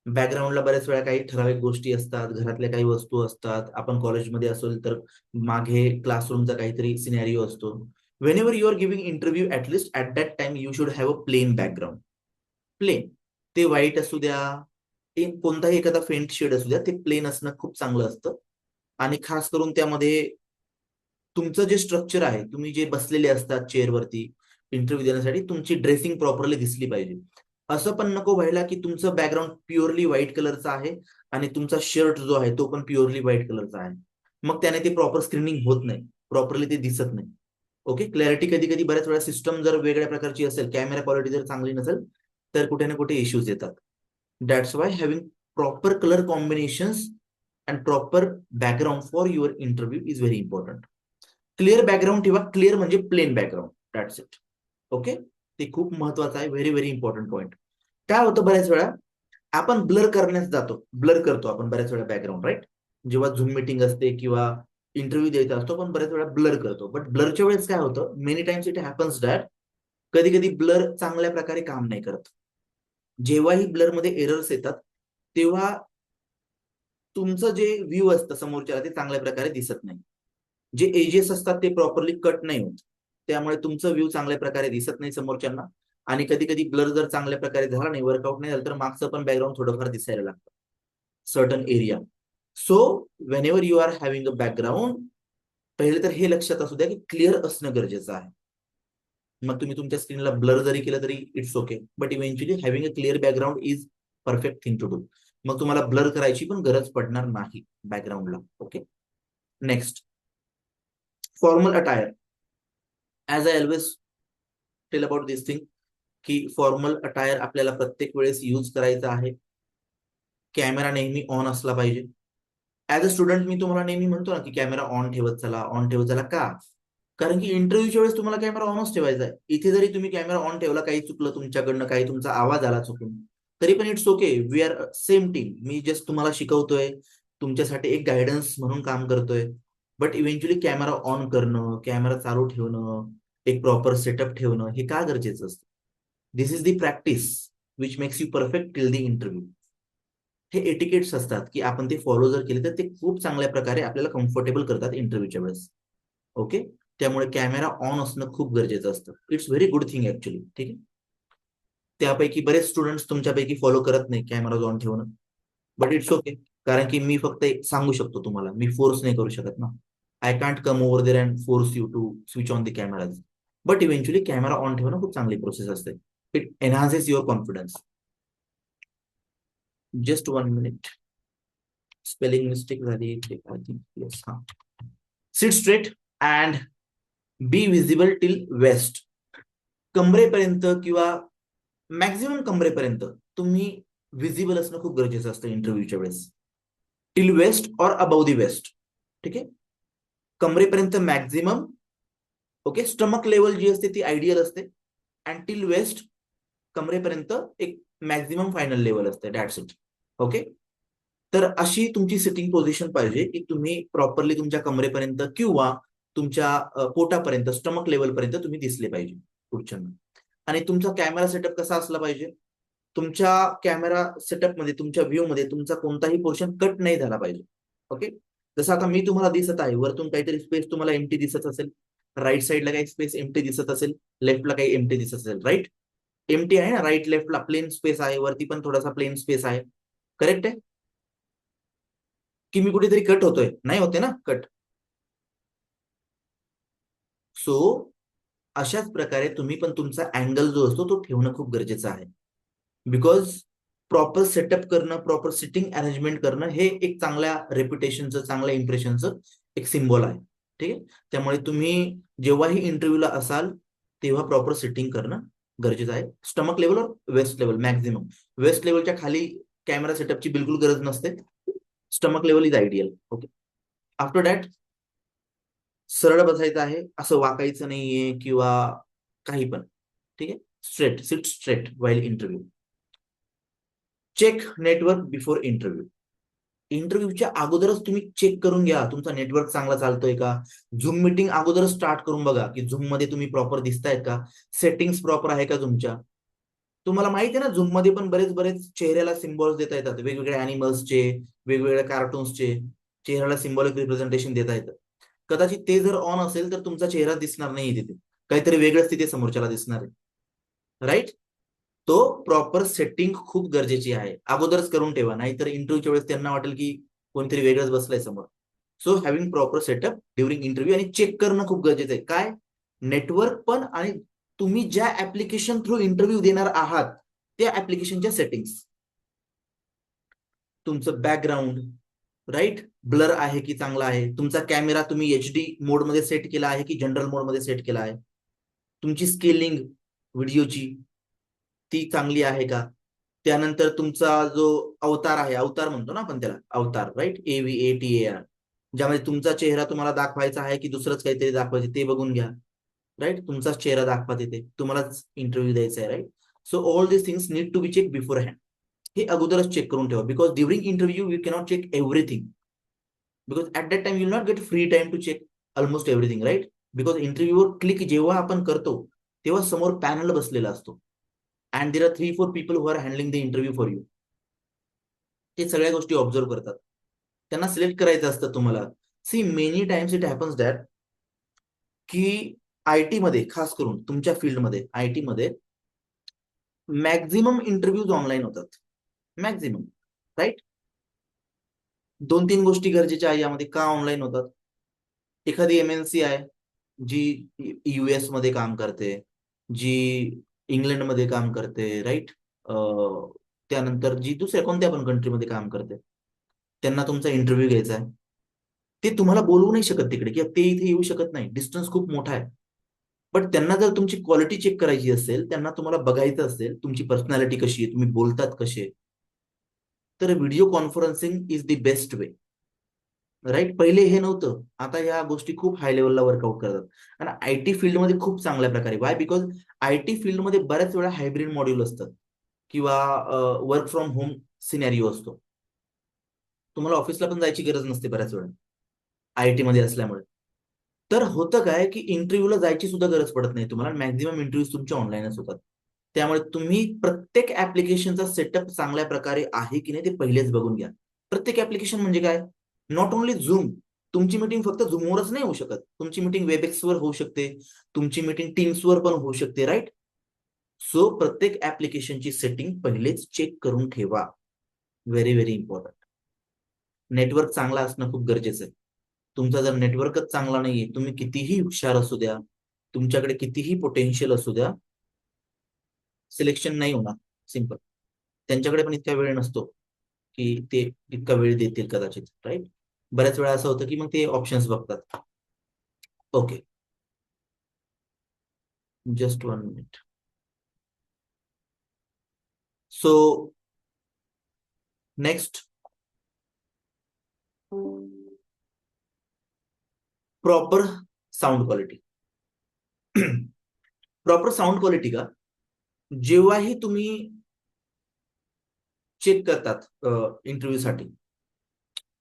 बॅकग्राऊंडला बऱ्याच वेळा काही ठराविक गोष्टी असतात, घरातल्या काही वस्तू असतात, आपण कॉलेजमध्ये असेल तर मागे क्लासरूमचा काहीतरी सिनॅरिओ असतो. Whenever you are giving interview, at least at that time you should have a plain background. Plain, ते व्हाईट असू द्या, कोणताही एखादा फेंट शेड असू द्या, ते प्लेन असणं खूप चांगलं असतं. आणि खास करून त्यामध्ये तुमचं जे स्ट्रक्चर आहे, तुम्ही जे बसलेले असतात चेअरवरती इंटरव्ह्यू देण्यासाठी, तुमची ड्रेसिंग प्रॉपरली दिसली पाहिजे. असं पण नको व्हायला की तुमचं बॅकग्राऊंड प्युअरली व्हाईट कलरचा आहे आणि तुमचा शर्ट जो आहे तो पण प्युअरली व्हाईट कलरचा आहे. मग त्याने ते प्रॉपर स्क्रीनिंग होत नाही, प्रॉपरली ते दिसत नाही. ओके. क्लॅरिटी कधी कधी बऱ्याच वेळा सिस्टम जर वेगळ्या प्रकारची असेल, कॅमेरा क्वालिटी जर चांगली नसेल तर कुठे ना कुठे इश्यूज येतात. That's why having proper colour combinations and proper background for your interview is very important. Clear background ठेवा. क्लिअर म्हणजे plain background, that's it. Okay, ते खूप महत्वाचं आहे. Very very important point. काय होतं बऱ्याच वेळा आपण ब्लर करण्यास जातो, ब्लर करतो आपण बऱ्याच वेळा बॅकग्राऊंड, राईट? जेव्हा झूम मीटिंग असते किंवा इंटरव्ह्यू द्यायचा असतो, पण बऱ्याच वेळा ब्लर करतो. बट ब्लरच्या वेळेस काय होतं, many times it happens that कधी कधी ब्लर चांगल्या प्रकारे काम नाही करत. जेव्हाही ब्लरमध्ये एरर्स येतात तेव्हा तुमचं जे व्ह्यू असतं समोरच्याला ते चांगल्या प्रकारे दिसत नाही. जे एजेस असतात ते प्रॉपरली कट नाही होत, त्यामुळे तुमचं व्ह्यू चांगल्या प्रकारे दिसत नाही समोरच्यांना. आणि कधी कधी ब्लर जर चांगल्या प्रकारे झाला नाही, वर्कआउट नाही झालं, तर मागचं पण बॅकग्राऊंड थोडंफार दिसायला लागतं, certain area. So whenever you are having a background, पहिले तर हे लक्षात असू द्या की क्लिअर असणं गरजेचं आहे. मग तुम्ही तुमच्या स्क्रीनला ब्लर जरी केलं तरी it's okay, but eventually having a clear background is perfect thing to do. मग तुम्हाला ब्लर करायची पण गरज पडणार नाही बॅकग्राऊंडला. Okay, next, formal attire. As I always tell about this thing की फॉर्मल अटायर आपल्याला प्रत्येक वेळेस यूज करायचा आहे. कॅमेरा नेहमी ऑन असला पाहिजे. ऍज अ स्टुडंट मी तुम्हाला नेहमी म्हणतो ना की कॅमेरा ऑन ठेवत चला, ऑन ठेवत चला. का? कारण की इंटरव्ह्यूच्या वेळेस तुम्हाला कॅमेरा ऑनच ठेवायचा आहे. इथे जरी तुम्ही कॅमेरा ऑन ठेवला, काही चुकलं तुमच्याकडनं, काही तुमचा आवाज आला चुकून, तरी पण it's okay. We are same team. मी जस्ट तुम्हाला शिकवतोय, तुमच्यासाठी एक गायडन्स म्हणून काम करतोय. बट इव्हेंच्युअली कॅमेरा ऑन करणं, कॅमेरा चालू ठेवणं, एक प्रॉपर सेटअप ठेवणं हे का गरजेचं असतं? This is the practice which makes you perfect till the interview. हे एटिकेट्स असतात की आपण ते फॉलो जर केले तर ते खूप चांगल्या प्रकारे आपल्याला कम्फर्टेबल करतात इंटरव्ह्यूच्या वेळेस. ओके, त्यामुळे कॅमेरा ऑन असणं खूप गरजेचं असतं. It's very good thing actually. ठीक आहे, त्यापैकी बरेच स्टुडंट्स तुमच्यापैकी फॉलो करत नाही कॅमेरा ऑन ठेवणं, बट इट्स ओके. कारण की मी फक्त एक सांगू शकतो तुम्हाला, मी फोर्स नाही करू शकत ना. I can't come over there and force you to switch on the cameras. But eventually camera on ठेवणं खूप चांगली प्रोसेस असते. It enhances your confidence. Just 1 minute, spelling mistake झाली आय थिंक. येस, हा. Sit straight and be visible till waist. कमरेपर्यंत किंवा maximum कमरेपर्यंत तुम्ही visible असणं खूप गरजेचं असतं इंटरव्ह्यूच्या वेळेस. Till waist or above the waist. ठीक आहे, कमरेपर्यंत मॅक्झिमम. ओके, स्टमक लेवल जी असते ती आयडियल असते. अँड टिल वेस्ट, कमरेपर्यंत एक मॅक्झिमम फायनल लेवल असते, दॅट्स इट. ओके, तर अशी तुमची सिटिंग पोझिशन पाहिजे की तुम्ही प्रॉपरली तुमच्या कमरेपर्यंत किंवा तुमच्या पोटापर्यंत, स्टमक लेवलपर्यंत तुम्ही दिसले पाहिजे पुढच्यांना. आणि तुमचा कॅमेरा सेटअप कसा असला पाहिजे? तुमच्या कॅमेरा सेटअप मध्ये, तुमच्या व्ह्यू मध्ये तुमचा कोणताही पोर्शन कट नाही झाला पाहिजे. ओके, जसं आता मी तुम्हाला दिसत आहे, वरतून काहीतरी स्पेस तुम्हाला एम्प्टी दिसत असेल, राईट साईडला काही स्पेस एम्प्टी दिसत असेल, लेफ्टला काही एम्प्टी दिसत असेल, राईट? एम्प्टी आहे ना, राईट लेफ्टला प्लेन स्पेस आहे, वरती पण थोडासा प्लेन स्पेस आहे. करेक्ट आहे की मी कुठेतरी कट होतोय? नाही होते ना कट. सो अशाच प्रकारे तुम्ही पण तुमचा अँगल जो असतो तो ठेवणं खूप गरजेचं आहे. बिकॉज प्रॉपर सेटअप करणं, प्रॉपर सिटिंग अरेंजमेंट करणं हे एक चांगल्या रेप्युटेशनचं, चांगल्या इम्प्रेशनचं एक सिम्बॉल आहे. ठीक आहे, त्यामुळे तुम्ही जेव्हाही इंटरव्ह्यूला असाल तेव्हा प्रॉपर सिटिंग करणं गरजेचं आहे. स्टमक लेवलवर वेस्ट लेवल मॅक्झिमम. वेस्ट लेवलच्या खाली कॅमेरा सेटअपची बिलकुल गरज नसते. Stomach level is ideal. Okay, after that सरळ बसायचं आहे, असं वाकायचं नाहीये किंवा काही पण. ठीक आहे, straight, sit straight while interview. Check network before interview. इंटरव्ह्यूच्या अगोदरच तुम्ही चेक करून घ्या तुमचा नेटवर्क चांगला चालतोय का. झूम मीटिंग अगोदरच स्टार्ट करून बघा की झूम मध्ये तुम्ही प्रॉपर दिसतायत का, सेटिंग्स प्रॉपर आहे का तुमच्या. तुम्हाला माहिती आहे ना, झूम मध्ये पण बरेच बरेच चेहऱ्याला सिम्बॉल्स देता येतात, वेगवेगळ्या अॅनिमल्सचे, वेगवेगळ्या कार्टून्सचे चेहऱ्याला सिम्बॉलिक रिप्रेझेंटेशन देता येतं. कदाचित ते जर ऑन असेल तर तुमचा चेहरा दिसणार नाही तिथे, काहीतरी वेगळंच तिथे समोरच्याला दिसणार आहे, राईट? तो प्रॉपर सेटिंग खूप गरजेची आहे, अगोदरच करून ठेवा, नाहीतर इंटरव्ह्यूच्या वेळेस त्यांना वाटेल की कोणतरी वेगळंच बसलंय समोर. So having proper setup during interview. आणि चेक करणं खूप गरजेचं आहे. काय? नेटवर्क पण, आणि तुम्ही ज्या ऍप्लिकेशन थ्रू इंटरव्ह्यू देणार आहात त्या ऍप्लिकेशनच्या सेटिंग्स. तुमचं बॅकग्राऊंड, राईट, ब्लर आहे की चांगला आहे, तुमचा कॅमेरा तुम्ही HD मोडमध्ये सेट केला आहे की जनरल मोडमध्ये सेट केला आहे, तुमची स्केलिंग व्हिडिओची ती चांगली आहे का. त्यानंतर तुमचा जो अवतार आहे, अवतार म्हणतो ना आपण त्याला, अवतार, राईट, AVATAR, ज्यामध्ये तुमचा चेहरा तुम्हाला दाखवायचा आहे की दुसरंच काहीतरी दाखवायचं ते बघून घ्या, राईट. तुमचाच चेहरा दाखवा तिथे, तुम्हालाच इंटरव्ह्यू द्यायचा आहे, right. So all this things need to be check beforehand. हे अगोदरच चेक करून ठेवा, because during interview you cannot check everything, because at that time you not get free time to check almost everything, right. बिकॉज इंटरव्ह्यूवर click जेव्हा आपण करतो तेव्हा समोर पॅनल बसलेला असतो, and there are 3-4 people who are handling the interview for you. ते सगळ्या गोष्टी ऑब्झर्व करतात, त्यांना सिलेक्ट करायचं असतं तुम्हाला. See many times it happens that की आयटी मध्ये, खास करून तुमच्या फील्डमध्ये आयटी मध्ये मॅक्झिमम इंटरव्ह्यूज ऑनलाईन होतात, मॅक्झिमम, राईट. 2-3 गोष्टी गरजेच्या आहे यामध्ये. का ऑनलाईन होतात? एखादी एमएनसी आहे जी युएस मध्ये काम करते, जी इंग्लंडमध्ये काम करते, राईट. त्यानंतर जी दुसऱ्या कोणत्या पण कंट्रीमध्ये काम करते, त्यांना तुमचा इंटरव्ह्यू घ्यायचा आहे. ते तुम्हाला बोलवू नाही शकत तिकडे, किंवा ते इथे येऊ शकत नाही, डिस्टन्स खूप मोठा आहे. बट त्यांना जर तुमची क्वालिटी चेक करायची असेल, त्यांना तुम्हाला बघायचं असेल तुमची पर्सनॅलिटी कशी आहे, तुम्ही बोलतात कसे, तर video conferencing is the best way, right. पहिले हे नव्हतं, आता या गोष्टी खूप हाय लेवलला वर्कआउट करतात. आणि आयटी फील्डमध्ये खूप चांगल्या प्रकारे. वाय? बिकॉज आयटी फील्डमध्ये बऱ्याच वेळा हायब्रिड मॉड्यूल असतात, किंवा वर्क फ्रॉम होम सिनॅरिओ असतो. तुम्हाला ऑफिसला पण जायची गरज नसते बऱ्याच वेळा आयटी मध्ये असल्यामुळे. तर होतं काय की इंटरव्ह्यूला जायची सुद्धा गरज पडत नाही तुम्हाला, मॅक्झिमम इंटरव्ह्यूज तुमचे ऑनलाईनच होतात. त्यामुळे तुम्ही प्रत्येक ऍप्लिकेशनचा सेटअप चांगल्या प्रकारे आहे की नाही ते पहिलेच बघून घ्या. प्रत्येक ऍप्लिकेशन म्हणजे काय? Not only zoom. तुमची मीटिंग फक्त झूमवरच नाही होऊ शकत, तुमची मीटिंग वेबएक्सवर होऊ शकते, तुमची मीटिंग टीम्सवर पण होऊ शकते, राईट. सो प्रत्येक ऍप्लिकेशनची सेटिंग पहिलेच चेक करून ठेवा. Very very important. नेटवर्क चांगला असणं खूप गरजेचं आहे. तुमचा जर नेटवर्कच चांगला नाहीये, तुम्ही कितीही हुशार असू द्या, तुमच्याकडे कितीही पोटेन्शियल असू द्या, सिलेक्शन नाही होणार. सिंपल. त्यांच्याकडे पण इतका वेळ नसतो की ते इतका वेळ देतील कदाचित, राईट. बऱ्याच वेळा असं होतं की मग ते ऑप्शन्स बघतात. Okay, just 1 minute. So next, proper sound quality. Proper sound quality का, जेव्हाही तुम्ही चेक करतात इंटरव्ह्यू साठी,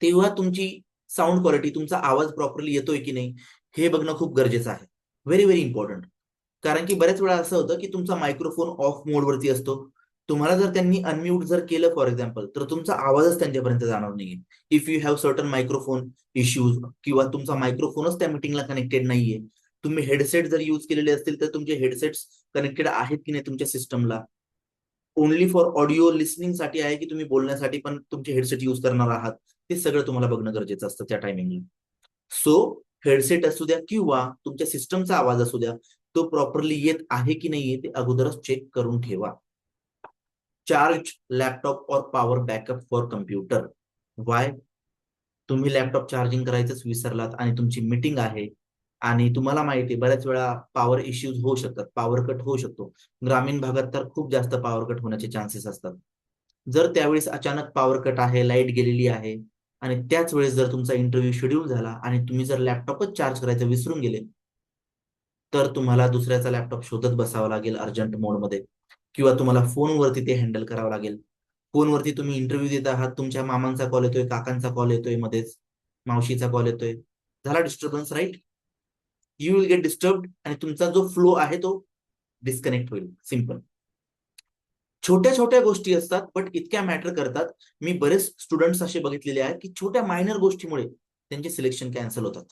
तेव्हा तुमची साऊंड क्वालिटी, तुमचा आवाज प्रॉपरली येतोय की नाही हे बघणं खूप गरजेचं आहे. Very very important. कारण की बऱ्याच वेळा असं होतं की तुमचा मायक्रोफोन ऑफ मोडवरती असतो, तुम्हाला जर त्यांनी अनम्यूट जर केलं फॉर एक्झाम्पल, तर तुमचा आवाजच त्यांच्यापर्यंत जाणार नाहीये. If you have certain microphone issues, किंवा तुमचा मायक्रोफोनच त्या मीटिंगला कनेक्टेड नाहीये, तुम्ही हेडसेट जर यूज केलेले असतील तर तुमचे हेडसेट्स कनेक्टेड आहेत की नाही तुमच्या सिस्टमला, ओनली फॉर ऑडिओ लिसनिंग साठी आहे की तुम्ही बोलण्यासाठी पण तुमचे हेडसेट युज करणार आहात, ते सगळं तुम्हाला बघणं गरजेचं असतं त्या टायमिंगला. सो हेडसेट असू द्या किंवा तुमच्या सिस्टमचा आवाज असू द्या, तो प्रॉपरली येत आहे की नाहीये ते अगोदरच चेक करून ठेवा. चार्ज लॅपटॉप और power backup for computer. Y? तुम्ही लॅपटॉप चार्जिंग करायचंच विसरलात आणि तुमची मीटिंग आहे, आणि तुम्हाला माहिती आहे बऱ्याच वेळा पॉवर इश्यूज होऊ शकतात, पॉवर कट होऊ शकतो. ग्रामीण भागात तर खूप जास्त पॉवर कट होण्याचे चान्सेस असतात. जर त्यावेळेस अचानक पॉवर कट आहे, लाईट गेलेली आहे, आणि त्याच वेळेस जर तुमचा इंटरव्ह्यू शेड्यूल झाला आणि तुम्ही जर लॅपटॉपच चार्ज करायचं विसरून गेले, तर तुम्हाला दुसऱ्याचा लॅपटॉप शोधत बसावा लागेल अर्जंट मोडमध्ये, किंवा तुम्हाला फोनवरती ते हँडल करावं लागेल. फोनवरती तुम्ही इंटरव्ह्यू देत आहात, तुमच्या मामांचा कॉल येतोय, काकांचा कॉल येतोय, मध्येच मावशीचा कॉल येतोय, झाला disturbance, right. You will get disturb, आणि तुमचा जो फ्लो आहे तो डिस्कनेक्ट होईल. सिम्पल. छोट्या छोट्या गोष्टी असतात बट इतक्या मॅटर करतात. मी बरेच स्टुडंट्स असे बघितलेले आहेत की छोट्या मायनर गोष्टीमुळे त्यांचे सिलेक्शन कॅन्सल होतात,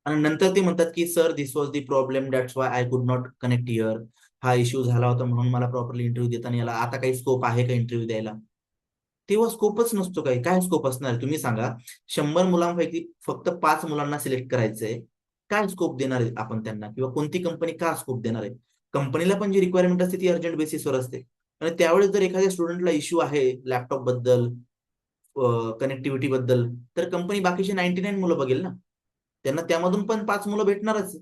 आणि नंतर ते म्हणतात की sir this was the problem, that's why I could not connect here. हा इश्यू झाला होता म्हणून मला प्रॉपरली इंटरव्ह्यू देता नाही आला, आता काही स्कोप आहे का इंटरव्ह्यू द्यायला? तेव्हा स्कोपच नसतो. काही काय स्कोप असणार तुम्ही सांगा? 100 मुलांपैकी फक्त 5 मुलांना सिलेक्ट करायचंय, काय स्कोप देणार आहे आपण त्यांना? किंवा कोणती कंपनी का स्कोप देणार आहे? कंपनीला पण जी रिक्वायरमेंट असते ती अर्जंट बेसिसवर असते, आणि त्यावेळेस जर एखाद्या स्टुडंटला इश्यू आहे लॅपटॉप बद्दल, कनेक्टिव्हिटी बद्दल, तर कंपनी बाकीचे 99 मुलं बघेल ना, त्यांना त्यामधून पण 5 मुलं भेटणारच.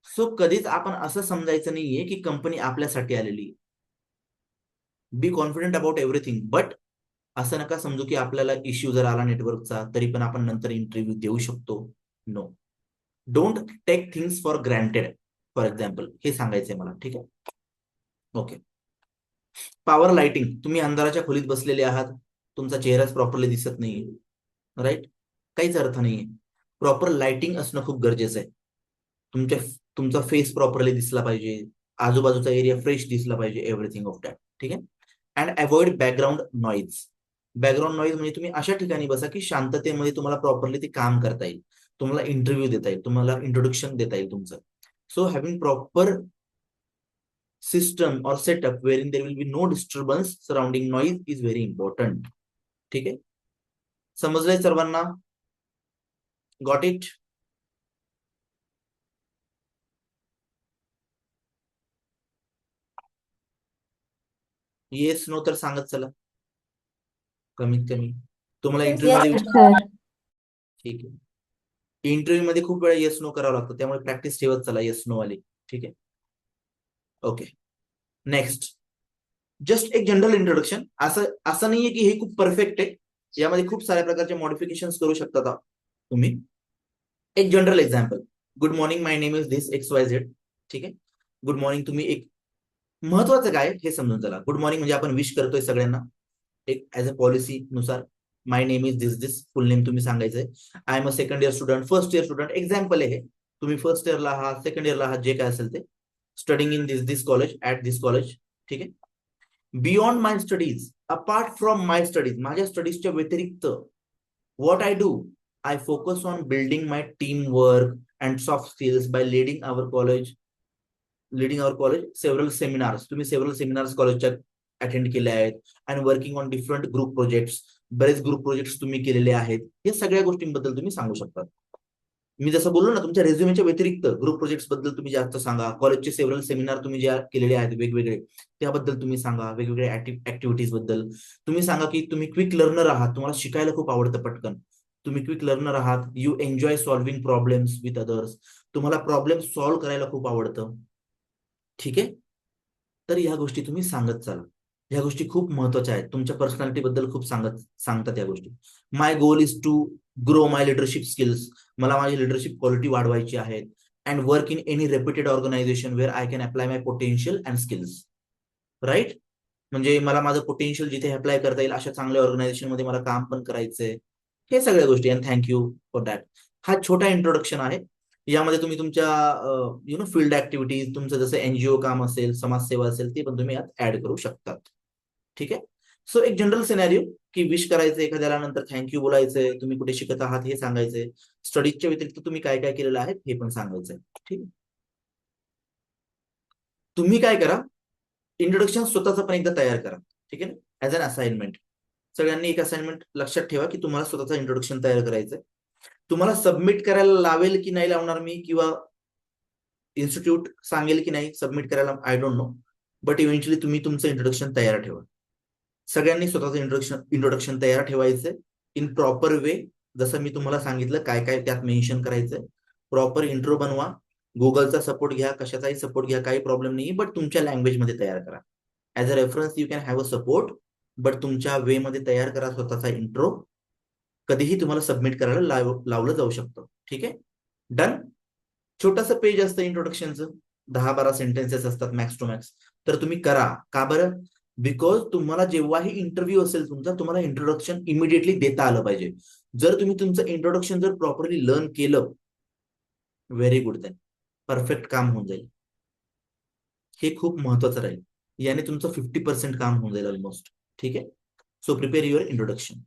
सो कधीच आपण असं समजायचं नाहीये की कंपनी आपल्यासाठी आलेली. बी कॉन्फिडंट अबाउट एव्हरीथिंग, बट असं नका समजू की आपल्याला इश्यू जर आला नेटवर्कचा तरी पण आपण नंतर इंटरव्ह्यू देऊ शकतो. No, don't take things for granted. For example हे सांगायचंय मला. ठीक आहे, ओके. पॉवर लाइटिंग, तुम्ही अंधाराच्या खोलीत बसलेले आहात, तुमचा चेहराच प्रॉपरली दिसत नाही, राईट, काहीच अर्थ नाहीये. प्रॉपर लाइटिंग असणं खूप गरजेचं आहे. तुमच्या तुमचा फेस प्रॉपरली दिसला पाहिजे, आजूबाजूचा एरिया फ्रेश दिसला पाहिजे, एव्हरीथिंग ऑफ दॅट. ठीक आहे. And avoid background noise. Background noise म्हणजे तुम्ही अशा ठिकाणी बसा की शांततेमध्ये तुम्हाला प्रॉपरली ते काम करता येईल, तुम्हाला इंटरव्ह्यू देता येईल, तुम्हाला इंट्रोडक्शन देता येईल तुमचं. So having proper system or setup wherein there will be no disturbance surrounding noise is very important. ठीक आहे, समजलंय सर्वांना? Got it? येस नो तर सांगत चला, कमीत कमी तुम्हाला इंटरव्ह्यू मध्ये. Yes, sir. ठीक आहे, इंटरव्ह्यू मध्ये खूप वेळा येस नो करावं लागतं, त्यामुळे प्रॅक्टिस ठेवत चला येस नो वाली. ठीक आहे, ओके. नेक्स्ट, जस्ट एक जनरल इंट्रोडक्शन. असं असं नाहीये की हे खूप परफेक्ट आहे, यामध्ये खूप साऱ्या प्रकारचे मॉडिफिकेशन करू शकता तुम्ही. एक general example, good morning, my name is this x Y Z. ठीक आहे, गुड मॉर्निंग. तुम्ही एक महत्वाचं काय हे समजून चला. गुड मॉर्निंग म्हणजे आपण विश करतोय सगळ्यांना, एक ऍज अ पॉलिसी नुसार. My name is this this, full name तुम्ही सांगायचंय. I am a second year student, first year student, example आहे हे. तुम्ही फर्स्ट इयरला आहात, सेकंड इयरला आहात, जे काय असेल ते. Studying in this this college, at this college. ठीक आहे. Beyond my studies, apart from my studies, माझ्या स्टडीजच्या व्यतिरिक्त, what I do, I focus on building my teamwork and soft skills by leading our college several seminars. तुम्ही several seminars कॉलेजच्या attend केले आहेत. And working on different group projects, बरेच group projects तुम्ही केलेले आहेत. या सगळ्या गोष्टींबद्दल तुम्ही सांगू शकता. मी जसं बोललो ना, तुमच्या रेझ्युमेच्या व्यतिरिक्त ग्रुप प्रोजेक्ट्स बद्दल तुम्ही जास्त सांगा. कॉलेजचे सेव्हरल सेमिनार तुम्ही जे केलेले आहेत वेगवेगळे, त्याबद्दल तुम्ही सांगा. वेगवेगळ्या ऍक्टिव्हिटीज बद्दल तुम्ही सांगा की तुम्ही क्विक लर्नर आहात, तुम्हाला शिकायला खूप आवडतं पटकन. तुम्ही क्विक लर्नर आहात, you enjoy solving problems with others, तुम्हाला प्रॉब्लेम सॉल्व्ह करायला खूप आवडतं. ठीक आहे, तर ह्या गोष्टी तुम्ही सांगत चाला. ह्या गोष्टी खूप महत्वाच्या आहेत, तुमच्या पर्सनॅलिटी बद्दल खूप सांगतात या गोष्टी. My goal is to grow my leadership skills, मला माझी लिडरशिप क्वालिटी वाढवायची आहेत. And work in any reputed organisation where I can apply my potential and skills. Right, म्हणजे मला माझं पोटेन्शियल जिथे अप्लाय करता येईल अशा चांगल्या ऑर्गनायझेशन मध्ये मला काम पण करायचंय. हे सगळ्या गोष्टी. And thank you for that. हा छोटा इंट्रोडक्शन आहे. यामध्ये तुम्ही तुमच्या फील्ड ऍक्टिव्हिटीज, तुमचं जसं एनजीओ काम असेल, समाजसेवा असेल, ते पण तुम्ही यात ऍड करू शकतात. ठीक आहे. सो एक जनरल सिनॅरिओ की विश करायचं एखाद्याला, नंतर थँक्यू बोलायचंय, तुम्ही कुठे शिकत आहात हे सांगायचंय, स्टडीजच्या व्यतिरिक्त तुम्ही काय काय केलेलं आहे हे पण सांगायचंय. ठीक आहे. तुम्ही काय करा, इंट्रोडक्शन स्वतःच पण एकदा तयार करा. ठीक आहे, ऍज अन असाइनमेंट. सगळ्यांनी एक असाइनमेंट लक्षात ठेवा की तुम्हाला स्वतःचं इंट्रोडक्शन तयार करायचंय. तुम्हाला सबमिट करायला लावेल की नाही लावणार मी, किंवा इन्स्टिट्यूट सांगेल की नाही सबमिट करायला, I don't know. But eventually तुम्ही तुमचं इंट्रोडक्शन तयार ठेवा. सगळ्यांनी स्वतःचं इंट्रोडक्शन तयार ठेवायचं इन प्रॉपर वे. जसं मी तुम्हाला सांगितलं काय काय त्यात मेन्शन करायचंय. प्रॉपर इंट्रो बनवा, गुगलचा सपोर्ट घ्या, कशाचाही सपोर्ट घ्या, काही प्रॉब्लेम नाही, बट तुमच्या लँग्वेज मध्ये तयार करा. As a reference you can have a support, but तुमच्या वे मध्ये तयार करा स्वतःचा इंट्रो. कधीही तुम्हाला सबमिट करायला लावलं जाऊ शकतं. ठीक आहे, डन. छोटंसं पेज असतं इंट्रोडक्शनचं, 10-12 सेंटेन्सेस असतात मॅक्स टू मॅक्स. तर तुम्ही करा. का बरं? बिकॉज तुम्हाला जेव्हाही इंटरव्ह्यू असेल तुमचा, तुम्हाला इंट्रोडक्शन इमिडिएटली देता आलं पाहिजे. जर तुम्ही तुमचं इंट्रोडक्शन जर प्रॉपरली लर्न केलं, व्हेरी गुड, देन परफेक्ट काम होऊन जाईल. हे खूप महत्वाचं राहील. याने तुमचं 50% काम होऊन जाईल ऑलमोस्ट. ठीक आहे, so prepare your introduction.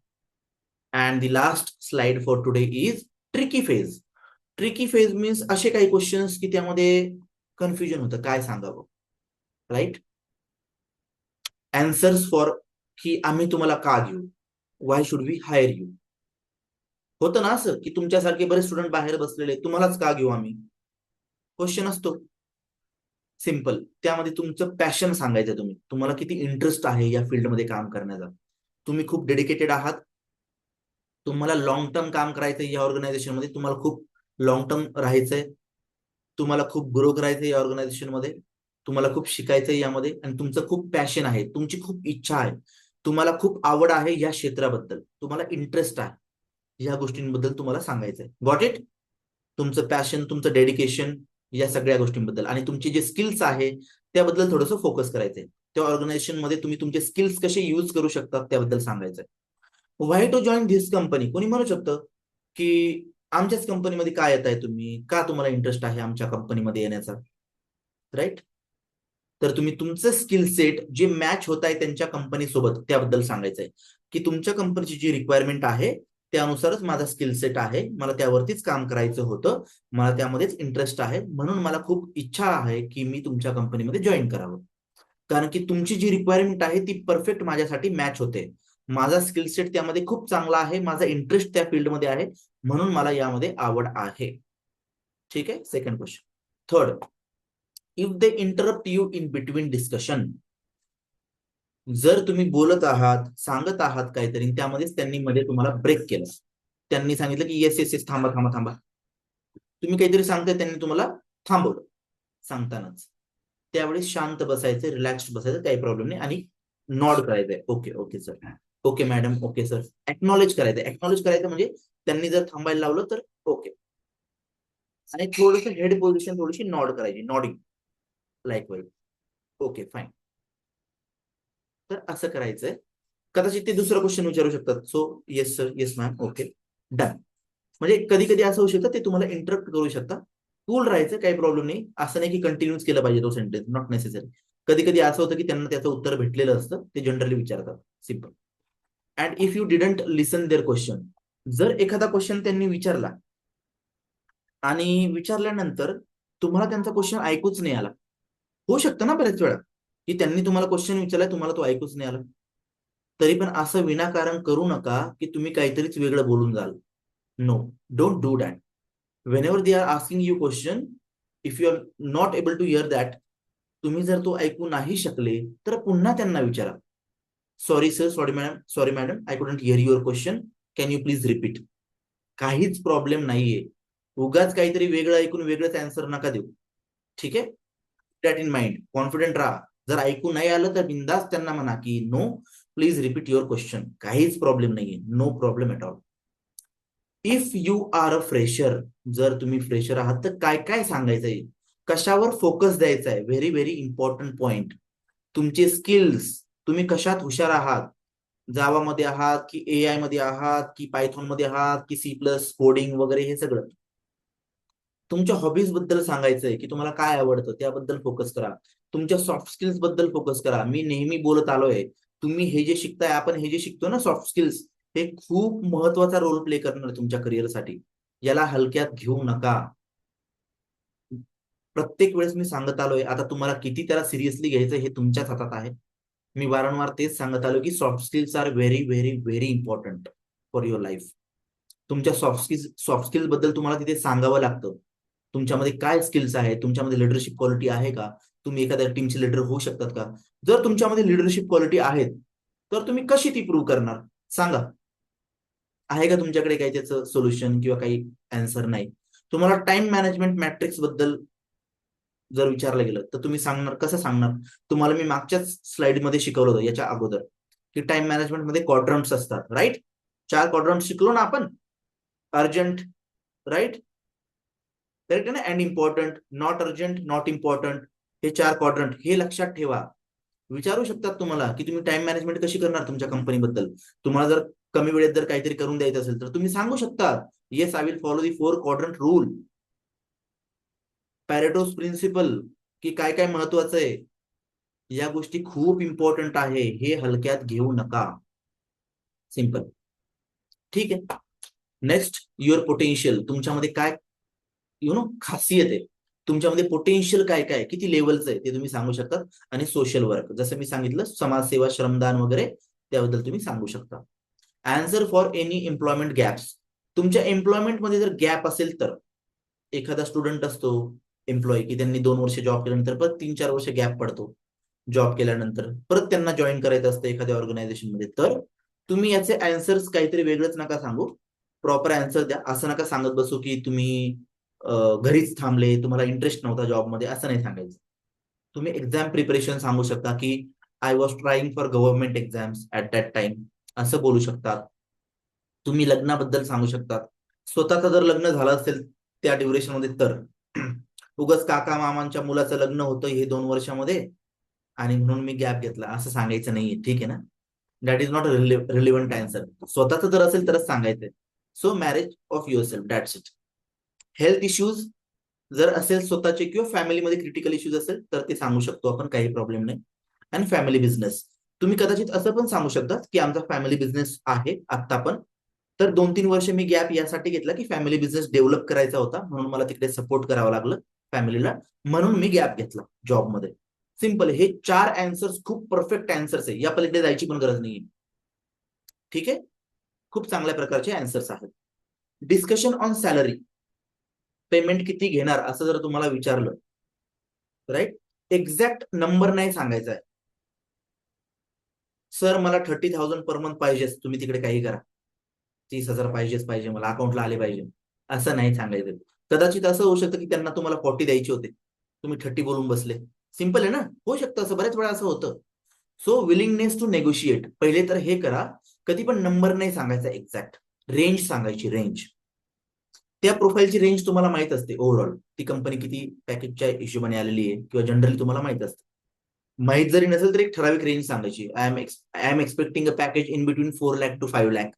And the last slide for today is tricky phase. Tricky phase means असे काही क्वेश्चन्स की त्यामध्ये कन्फ्युजन होतं, काय सांगावं. राईट, अँसर्स फॉर, की आम्ही तुम्हाला का घेऊ, why should we hire you. होतं ना असं की तुमच्यासारखे बरेच स्टुडंट बाहेर बसलेले, तुम्हालाच का घेऊ आम्ही, क्वेश्चन असतो. सिम्पल, त्यामध्ये तुमचं पॅशन सांगायचं, तुम्हाला किती इंटरेस्ट आहे या फील्डमध्ये काम करण्याचा. तुम्ही खूप डेडिकेटेड आहात, तुम्हाला लॉंग टर्म काम करायचंय या ऑर्गनायझेशन मध्ये, तुम्हाला खूप लॉंग टर्म राहायचंय, तुम्हाला खूप ग्रो करायचंय या ऑर्गनायझेशन मध्ये, तुम्हाला खूप शिकायचंय यामध्ये, आणि तुमचं खूप पॅशन आहे, तुमची खूप इच्छा आहे तुम्हाला खूप आवड आहे या क्षेत्राबद्दल, तुम्हाला इंटरेस्ट आहे या गोष्टींबद्दल तुम्हाला सांगायचंय. Got it? तुमचं पॅशन, तुमचं डेडिकेशन या सगळ्या गोष्टींबद्दल आणि तुमचे जे स्किल्स आहे त्याबद्दल थोडंसं फोकस करायचंय. त्या ऑर्गनायझेशन मध्ये तुम्ही तुमचे स्किल्स कसे यूज करू शकता त्याबद्दल सांगायचंय. व्हाय टू जॉईन धिस कंपनी? कोणी म्हणू शकतं की आमच्याच कंपनीमध्ये का येत आहे तुम्ही, का तुम्हाला इंटरेस्ट आहे आमच्या कंपनीमध्ये येण्याचा, राईट? तर तुम्ही तुमचं स्किल सेट जे मॅच होत आहे त्यांच्या कंपनी सोबत त्याबद्दल सांगायचंय की तुमच्या कंपनीची जी रिक्वायरमेंट आहे त्यानुसारच माझा स्किल सेट आहे, मला त्यावरतीच काम करायचं होतं, मला त्यामध्येच इंटरेस्ट आहे, म्हणून मला खूप इच्छा आहे की मी तुमच्या कंपनीमध्ये जॉईन करावं. कारण की तुमची जी रिक्वायरमेंट आहे ती परफेक्ट माझ्यासाठी मॅच होते. माझा स्किल सेट त्यामध्ये खूप चांगला आहे, माझा इंटरेस्ट त्या फील्डमध्ये आहे, म्हणून मला यामध्ये आवड आहे. ठीक आहे. Second question. Third, if they interrupt you in between discussion. जर तुम्ही बोलत आहात, सांगत आहात काहीतरी, त्यामध्येच त्यांनी मध्ये तुम्हाला ब्रेक केलं, त्यांनी सांगितलं की येस येस येस, थांबा थांबा थांबा, तुम्ही काहीतरी सांगताय, त्यांनी तुम्हाला थांबवलं सांगतानाच, त्यावेळेस शांत बसायचं, रिलॅक्स बसायचं, काही प्रॉब्लेम नाही, आणि नॉड करायचंय. Okay okay sir, okay madam, okay sir. Acknowledge करायचं. एक्नॉलेज करायचं म्हणजे त्यांनी जर थांबायला लावलं तर ओके, आणि थोडस हेड पोझिशन थोडीशी नॉड करायची, nodding like wise. Okay fine. तर असं करायचंय. कदाचित ते दुसरा क्वेश्चन विचारू शकतात. So yes sir, yes ma'am, okay, done. म्हणजे कधी कधी असं होऊ शकतं ते तुम्हाला इंटरप्ट करू शकता. कूल राहायचं, काही प्रॉब्लेम नाही. असं नाही की कंटिन्यूच केलं पाहिजे तो सेंटेन्स, नॉट नेसेसरी. कधी कधी असं होतं की त्यांना त्याचं उत्तर भेटलेलं असतं, ते जनरली विचारतात. Simple. And if you didn't listen their question, जर एखादा क्वेश्चन त्यांनी विचारला आणि विचारल्यानंतर तुम्हाला त्यांचा क्वेश्चन ऐकूच नाही आला, होऊ शकतं ना बऱ्याच वेळा की त्यांनी तुम्हाला क्वेश्चन विचारलाय, तुम्हाला तो ऐकूच नाही आला, तरी पण असं विनाकारण करू नका की तुम्ही काहीतरीच वेगळं बोलून जाल. No, don't do that. whenever they are asking you question, if you are not able to hear that, तुम्ही जर तो ऐकू नाही शकले तर पुन्हा त्यांना विचारा. Sorry sir, sorry madam, I couldn't here your question, can you please repeat. काहीच प्रॉब्लेम नाहीये. उगाच काहीतरी वेगळं ऐकून वेगळंच अँसर नका देऊ. ठीक आहे. दॅट इन माइंड, कॉन्फिडंट राहा. जर ऐकू नाही आलं तर बिंदास त्यांना म्हणा की no, please repeat your question. काहीच प्रॉब्लेम नाहीये, no problem at all. If you are a fresher, जर तुम्ही फ्रेशर आहात तर काय काय सांगायचंय, कशावर फोकस द्यायचा आहे, व्हेरी व्हेरी इम्पॉर्टंट पॉइंट. तुमचे स्किल्स, तुम्ही कशात हुशार आहात, जावा मध्ये आहात की एआय मध्ये आहात की पायथॉन मध्ये आहात की सी प्लस कोडिंग वगैरे, हे सगळं. तुमच्या हॉबीज बद्दल सांगायचंय की तुम्हाला काय आवडतं त्याबद्दल फोकस करा. तुमच्या सॉफ्ट स्किल्स बद्दल फोकस करा. मी नेहमी बोलत आलोय, तुम्ही हे जे शिकताय, आपण हे जे शिकतो ना सॉफ्ट स्किल्स, हे खूप महत्वाचा रोल प्ले करणार तुमच्या करिअरसाठी. याला हलक्यात घेऊ नका. प्रत्येक वेळेस मी सांगत आलोय, आता तुम्हाला किती त्याला सिरियसली घ्यायचं हे तुमच्याच हातात आहे. मी वारंवार तेच सांगत आलो की soft skills are very very very important for your life. तुमच्या सॉफ्ट स्किल्स बद्दल तुम्हाला तिथे सांगावं लागतं. तुमच्यामध्ये काय स्किल्स आहेत, तुमच्यामध्ये लिडरशिप क्वालिटी आहे का, तुम्ही एखाद्या टीमचे लिडर होऊ शकतात का. जर तुमच्यामध्ये लिडरशिप क्वालिटी आहेत तर तुम्ही कशी ती प्रूव्ह करणार, सांगा. आहे का तुमच्याकडे काही त्याचं सोल्युशन किंवा काही अँसर? नाही. तुम्हाला टाइम मॅनेजमेंट मॅट्रिक्स बद्दल जर विचारलं गेलं तर तुम्ही सांगणार, कसं सांगणार? तुम्हाला मी मागच्याच स्लाइड मध्ये शिकवलं होतं याच्या अगोदर की टाइम मॅनेजमेंट मध्ये क्वाड्रंट्स असतात, राईट? 4 क्वाड्रंट शिकलो ना आपण. अर्जंट, राईट, करेक्ट आहे ना? And important, not urgent, not important, हे 4 क्वाड्रंट हे लक्षात ठेवा. विचारू शकतात तुम्हाला की तुम्ही टाइम मॅनेजमेंट कशी करणार तुमच्या कंपनीबद्दल. तुम्हाला जर कमी वेळेत जर काहीतरी करून द्यायचं असेल तर तुम्ही सांगू शकता, yes I will follow the 4 quadrant rule. Pareto's principle, की काय काय महत्वाचं आहे, या गोष्टी खूप इम्पॉर्टंट आहे, हे हलक्यात घेऊ नका. सिंपल. ठीक आहे. Next, your potential. तुमच्यामध्ये काय खासियत आहे, तुमच्यामध्ये पोटेन्शियल काय काय, किती लेवलचं आहे ते तुम्ही सांगू शकता. आणि सोशल वर्क, जसं मी सांगितलं, समाजसेवा, श्रमदान वगैरे, त्याबद्दल तुम्ही सांगू शकता. Answer for any employment gaps. तुमच्या एम्प्लॉयमेंट मध्ये जर गॅप असेल तर, एखादा स्टुडंट असतो एम्प्लॉय की त्यांनी 2 वर्ष जॉब केल्यानंतर परत 3-4 वर्ष गॅप पडतो, जॉब केल्यानंतर परत त्यांना जॉईन करायचं असतं एखाद्या ऑर्गनायझेशन मध्ये, तर तुम्ही याचे अँसर्स काहीतरी वेगळंच नका सांगू, प्रॉपर अँसर द्या. असं नका सांगत बसू की तुम्ही घरीच थांबले, तुम्हाला इंटरेस्ट नव्हता जॉबमध्ये, असं नाही सांगायचं. तुम्ही एक्झाम प्रिपरेशन सांगू शकता की I was trying for government exams at that time, असं बोलू शकतात. तुम्ही लग्नाबद्दल सांगू शकतात. स्वतःचं जर लग्न झालं असेल त्या ड्युरेशन मध्ये तर उगाच काका मामांच्या मुलाचं लग्न होतं हे 2 वर्षामध्ये आणि म्हणून मी गॅप घेतला असं सांगायचं नाहीये, ठीक आहे ना. That is not relevant answer. स्वतःच जर असेल तरच सांगायचंय. So marriage of your self, that's it. Health issues जर असेल स्वतःचे किंवा फॅमिलीमध्ये क्रिटिकल इश्यूज असेल तर ते सांगू शकतो आपण, काही प्रॉब्लेम नाही. आणि फॅमिली बिझनेस तुम्ही कदाचित असं पण सांगू शकता की आमचा फॅमिली बिझनेस आहे आत्ता पण, तर 2-3 वर्ष मी गॅप यासाठी घेतला की फॅमिली बिझनेस डेव्हलप करायचा होता, म्हणून मला तिकडे सपोर्ट करावं लागलं फॅमिलीला, म्हणून मी गॅप घेतला जॉबमध्ये. सिम्पल. हे 4 अँसर्स खूप परफेक्ट अँसर्स आहे, या पलीकडे जायची पण गरज नाहीये. ठीक आहे, खूप चांगल्या प्रकारचे अँसर्स आहेत. डिस्कशन ऑन सॅलरी, पेमेंट किती घेणार असं जर तुम्हाला विचारलं, राईट, एक्झॅक्ट नंबर नाही सांगायचा आहे. सर मला 30,000 पर मंथ पाहिजेच, तुम्ही तिकडे काही करा, 30,000 पाहिजे, मला अकाउंटला आले पाहिजे, असं नाही सांगायचं. कदाचित असं होऊ शकतं की त्यांना तुम्हाला 40 द्यायचे होते, तुम्ही 30 बोलून बसले. सिम्पल आहे ना, होऊ शकतं असं, बऱ्याच वेळा असं होतं. सो विलिंगनेस टू नेगोशिएट, पहिले तर हे करा, कधी पण नंबर नाही सांगायचा एक्झॅक्ट, रेंज सांगायची, रेंज. त्या प्रोफाईलची रेंज तुम्हाला माहित असते ओव्हरऑल, ती कंपनी किती पॅकेजच्या हिशोबाने आलेली आहे किंवा जनरली तुम्हाला माहित असते. माहित जरी नसेल तर एक ठराविक रेंज सांगायची. I am expecting a package in between 4 lakh to 5 lakh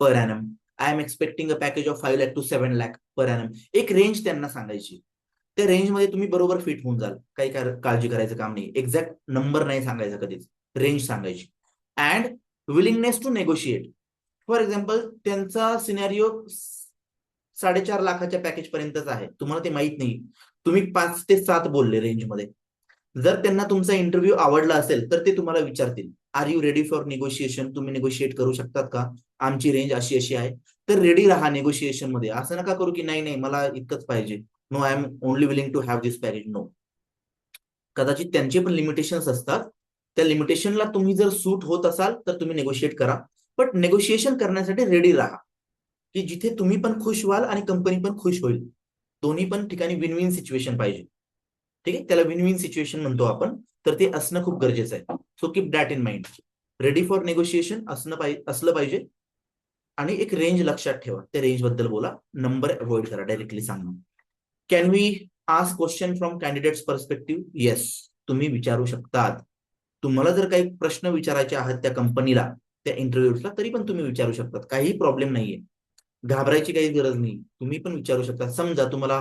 per annum. I am expecting a package of 5 lakh to 7 lakh per annum. एक रेंज त्यांना सांगायची. त्या रेंजमध्ये तुम्ही बरोबर फिट होऊन जाल, काही काळजी करायचं काम नाही. एक्झॅक्ट नंबर नाही सांगायचा कधीच, रेंज सांगायची. And willingness to negotiate. For example त्यांचा सिनॅरिओ 4.5 लाखाच्या पॅकेज पर्यंतच आहे, तुम्हाला ते माहित नाही, तुम्ही 5 ते 7 बोलले रेंजमध्ये. जर त्यांना तुमचा इंटरव्ह्यू आवडला असेल तर ते तुम्हाला विचारतील, are you ready for negotiation, तुम्ही निगोशिएट करू शकतात का, आमची रेंज अशी अशी आहे. तर रेडी राहा निगोशिएशन मध्ये. असं नका करू की नाही नाही मला इतकंच पाहिजे, no I am only willing to have this package. No, कदाचित त्यांचे पण लिमिटेशन्स असतात, त्या लिमिटेशनला तुम्ही जर सूट होत असाल तर तुम्ही नेगोशिएट करा, बट नेगोशिएशन करण्यासाठी रेडी राहा, की जिथे तुम्ही पण खुश व्हाल आणि कंपनी पण खुश होईल. दोन्ही पण ठिकाणी विन विन सिच्युएशन पाहिजे. ठीक आहे, त्याला विन विन सिच्युएशन म्हणतो आपण, तर ते असणं खूप गरजेचं आहे. So keep that in mind. Ready for negotiation असलं पाहिजे. आणि एक रेंज लक्षात ठेवा, त्या रेंज बद्दल बोला, नंबर अवॉइड करा, डायरेक्टली सांगा. Can we ask question from candidates perspective? Yes, तुम्ही विचारू शकतात. तुम्हाला जर काही प्रश्न विचारायचे आहेत त्या कंपनीला, त्या इंटरव्ह्यूला, तरी पण तुम्ही विचारू शकतात, काही प्रॉब्लेम नाहीये. घाबरायची काही गरज नाही, तुम्ही पण विचारू शकता. समजा तुम्हाला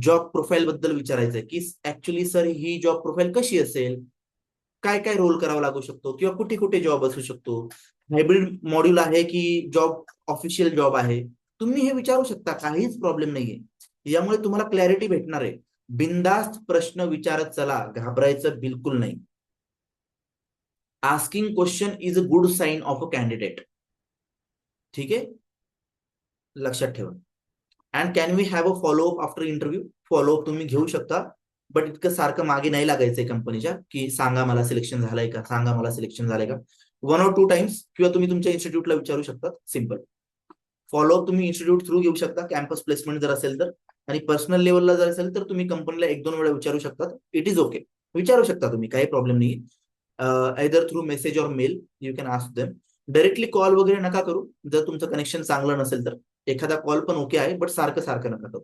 जॉब प्रोफाईल बद्दल विचारायचंय की ऍक्च्युली सर ही जॉब प्रोफाईल कशी असेल, काय काय रोल करावा लागू शकतो किंवा कुठे कुठे जॉब असू शकतो, हायब्रिड मॉड्यूल आहे की जॉब ऑफिशियल जॉब आहे, तुम्ही हे विचारू शकता, काहीच प्रॉब्लेम नाहीये. यामुळे तुम्हाला क्लॅरिटी भेटणार आहे. बिनधास्त प्रश्न विचारत चला, घाबरायचं बिलकुल नाही. Asking question is a good sign of a candidate. ठीक आहे, लक्षात ठेवा. And can we have a follow up after interview? Follow up तुम्ही घेऊ शकता, बट इतकं सारखं मागे नाही लागायचंय कंपनीच्या की सांगा मला सिलेक्शन झालंय का, सांगा मला सिलेक्शन झालंय का. 1 or 2 टाइम्स किंवा तुम्ही तुमच्या इन्स्टिट्यूटला विचारू शकता. सिम्पल. फॉलोअप तुम्ही इन्स्टिट्यूट थ्रू घेऊ शकता, कॅम्पस प्लेसमेंट जर असेल तर. आणि पर्सनल लेवलला जर असेल तर तुम्ही कंपनीला 1-2 वेळा विचारू शकता. इट इज ओके, विचारू शकता तुम्ही, काही प्रॉब्लेम नाही. Either through message or mail you can ask them. Directly call वगैरे नका करू, जर तुमचं कनेक्शन चांगलं नसेल तर. एखादा कॉल पण ओके आहे, बट सारखं सारखं नका करू.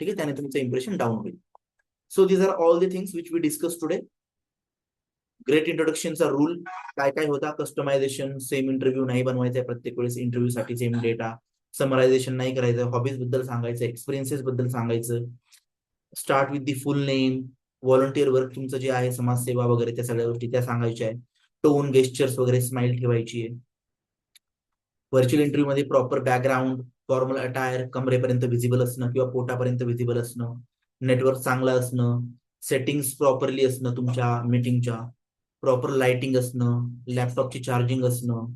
ठीक आहे, त्याने तुमचं इम्प्रेशन डाऊन होईल. So these are all the things which we discuss today. Great इंट्रोडक्शनचा रूल काय काय होता? कस्टमायझेशन, सेम इंटरव्ह्यू नाही बनवायचा आहे प्रत्येक वेळेस, इंटरव्ह्यू साठी सेम डेटा. समरायझेशन नाही करायचं, हॉबीज बद्दल सांगायचं, एक्सपिरियन्सेस बद्दल सांगायचं. Start with the full name. Volunteer work तुमचं जे आहे, समाजसेवा वगैरे, त्या सगळ्या गोष्टी त्या सांगायच्या आहे. टोन, गेस्चर्स वगैरे, स्माइल ठेवायची आहे. व्हर्च्युअल इंटरव्ह्यू मध्ये प्रॉपर बॅकग्राऊंड, फॉर्मल अटायर, कमरेपर्यंत व्हिजिबल असणं किंवा पोटापर्यंत व्हिजिबल असणं, नेटवर्क चांगलं असणं, सेटिंग्स प्रॉपरली असणं तुमच्या मीटिंगच्या, प्रॉपर लाइटिंग असणं, लॅपटॉपची चार्जिंग असणं,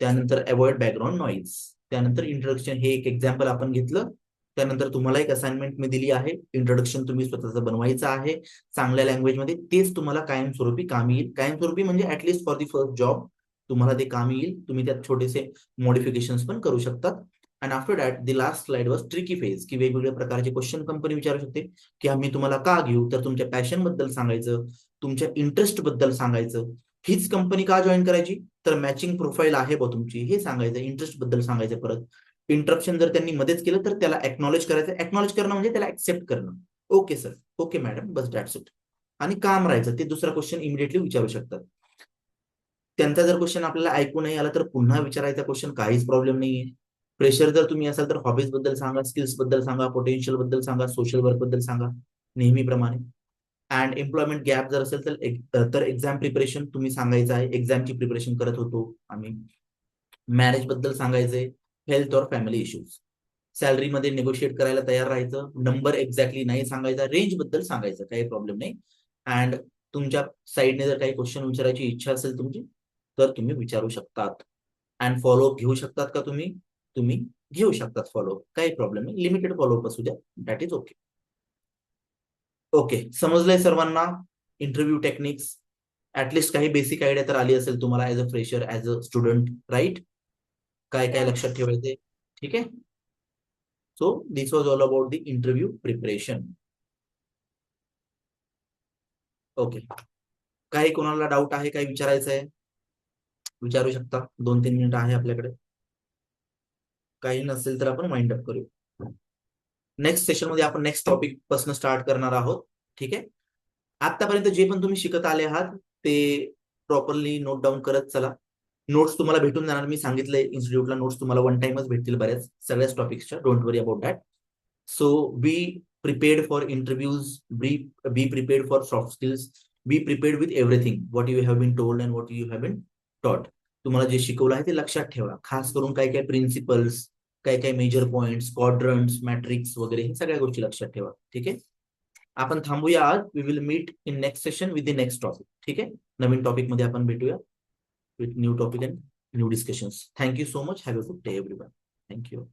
त्यानंतर अवॉइड बॅकग्राऊंड नॉईज. त्यानंतर इंट्रोडक्शन, हे एक एक्झाम्पल आपण घेतलं. त्यानंतर तुम्हाला एक असाइनमेंट मी दिली आहे, इंट्रोडक्शन तुम्ही स्वतःचं बनवायचं आहे चांगल्या लँग्वेजमध्ये. तेच तुम्हाला कायमस्वरूपी कामी येईल. कायमस्वरूपी म्हणजे at least for the first job तुम्हाला ते कामी येईल. तुम्ही त्यात छोटेसे मॉडिफिकेशन्स पण करू शकतात. And after that the last slide was tricky phase, की वेगवेगळ्या प्रकारचे क्वेश्चन कंपनी विचारू शकते, की आम्ही तुम्हाला का घेऊ. तर तुमच्या पॅशन बद्दल सांगायचं, तुमच्या इंटरेस्ट बद्दल सांगायचं, हीच कंपनी का जॉईन करायची, तर मॅचिंग प्रोफाईल आहे बा तुमची हे सांगायचं, इंटरेस्ट बद्दल सांगायचं. परत इंटरप्शन जर त्यांनी मध्येच केलं तर त्याला एक्नॉलेज करायचं. एक्नॉलेज करणं म्हणजे त्याला ऍक्सेप्ट करणं. Okay sir, okay madam, bus that's it. आणि काम राहायचं. ते दुसरा क्वेश्चन इमिडिएटली विचारू शकतात. त्यांचा जर क्वेश्चन आपल्याला ऐकू नाही आला तर पुन्हा विचारायचा क्वेश्चन, काहीच प्रॉब्लेम नाहीये. प्रेशर जर तुम्ही असाल तर हॉबीज बद्दल सांगा, स्किल्स बद्दल सांगा, पोटेन्शियल बद्दल सांगा, सोशल वर्क बद्दल सांगा नेहमीप्रमाणे. अँड एम्प्लॉयमेंट गॅप जर असेल तर एक्झाम प्रिपरेशन तुम्ही सांगायचं आहे, एक्झामची प्रिपरेशन करत होतो आम्ही. मॅरेज बद्दल सांगायचंय, हेल्थ और फॅमिली इश्यूज. सॅलरी मध्ये निगोशिएट करायला तयार राहायचं. नंबर एक्झॅक्टली नाही सांगायचा, रेंज बद्दल सांगायचं, काही प्रॉब्लेम नाही. अँड तुमच्या साईडने जर काही क्वेश्चन विचारायची इच्छा असेल तुमची तर तुम्ही विचारू शकतात. अँड फॉलोअप घेऊ शकतात का तुम्ही, तुम्ही घेऊ शकतात फॉलोअप, काही प्रॉब्लेम नाही. लिमिटेड फॉलोअप असू द्या, दॅट इज ओके. ओके, समजलंय सर्वांना इंटरव्ह्यू टेक्निक्स? ऍटलिस्ट काही बेसिक आयडिया तर आली असेल तुम्हाला as a fresher, as a student, right? काय काय लक्षात ठेवायचंय, ठीक आहे? So this was all about the interview preparation. Okay, काही कोणाला डाऊट आहे, काही विचारायचं आहे विचारू शकता, 2-3 मिनिटं आहे आपल्याकडे. काही नसेल तर आपण वाइंड अप करू. नेक्स्ट सेशन मध्ये आपण नेक्स्ट टॉपिक पासून स्टार्ट करणार आहोत, ठीक आहे? आतापर्यंत जे पण तुम्ही शिकत आले आहात ते प्रॉपरली नोट डाऊन करत चला. नोट्स तुम्हाला भेटून जाणार, मी सांगितलंय इन्स्टिट्यूटला नोट्स तुम्हाला वन टाइमच भेटतील बऱ्याच सगळ्याच टॉपिक्सच्या, don't worry about that. So be prepared for interviews, be prepared for soft skills, be prepared with everything what you have been told and what you have been taught. तुम्हाला जे शिकवलं आहे ते लक्षात ठेवा, खास करून काय काय प्रिन्सिपल्स, काय काय मेजर पॉइंट्स, क्वाड्रंट्स, मॅट्रिक्स वगैरे हे सगळ्या गोष्टी लक्षात ठेवा, ठीक आहे? आपण थांबूया आज. We will meet in next session with the next topic, ठीक आहे? नवीन टॉपिक मध्ये आपण भेटूया with new topic and new discussions. Thank you so much. Have a good day everyone. Thank you.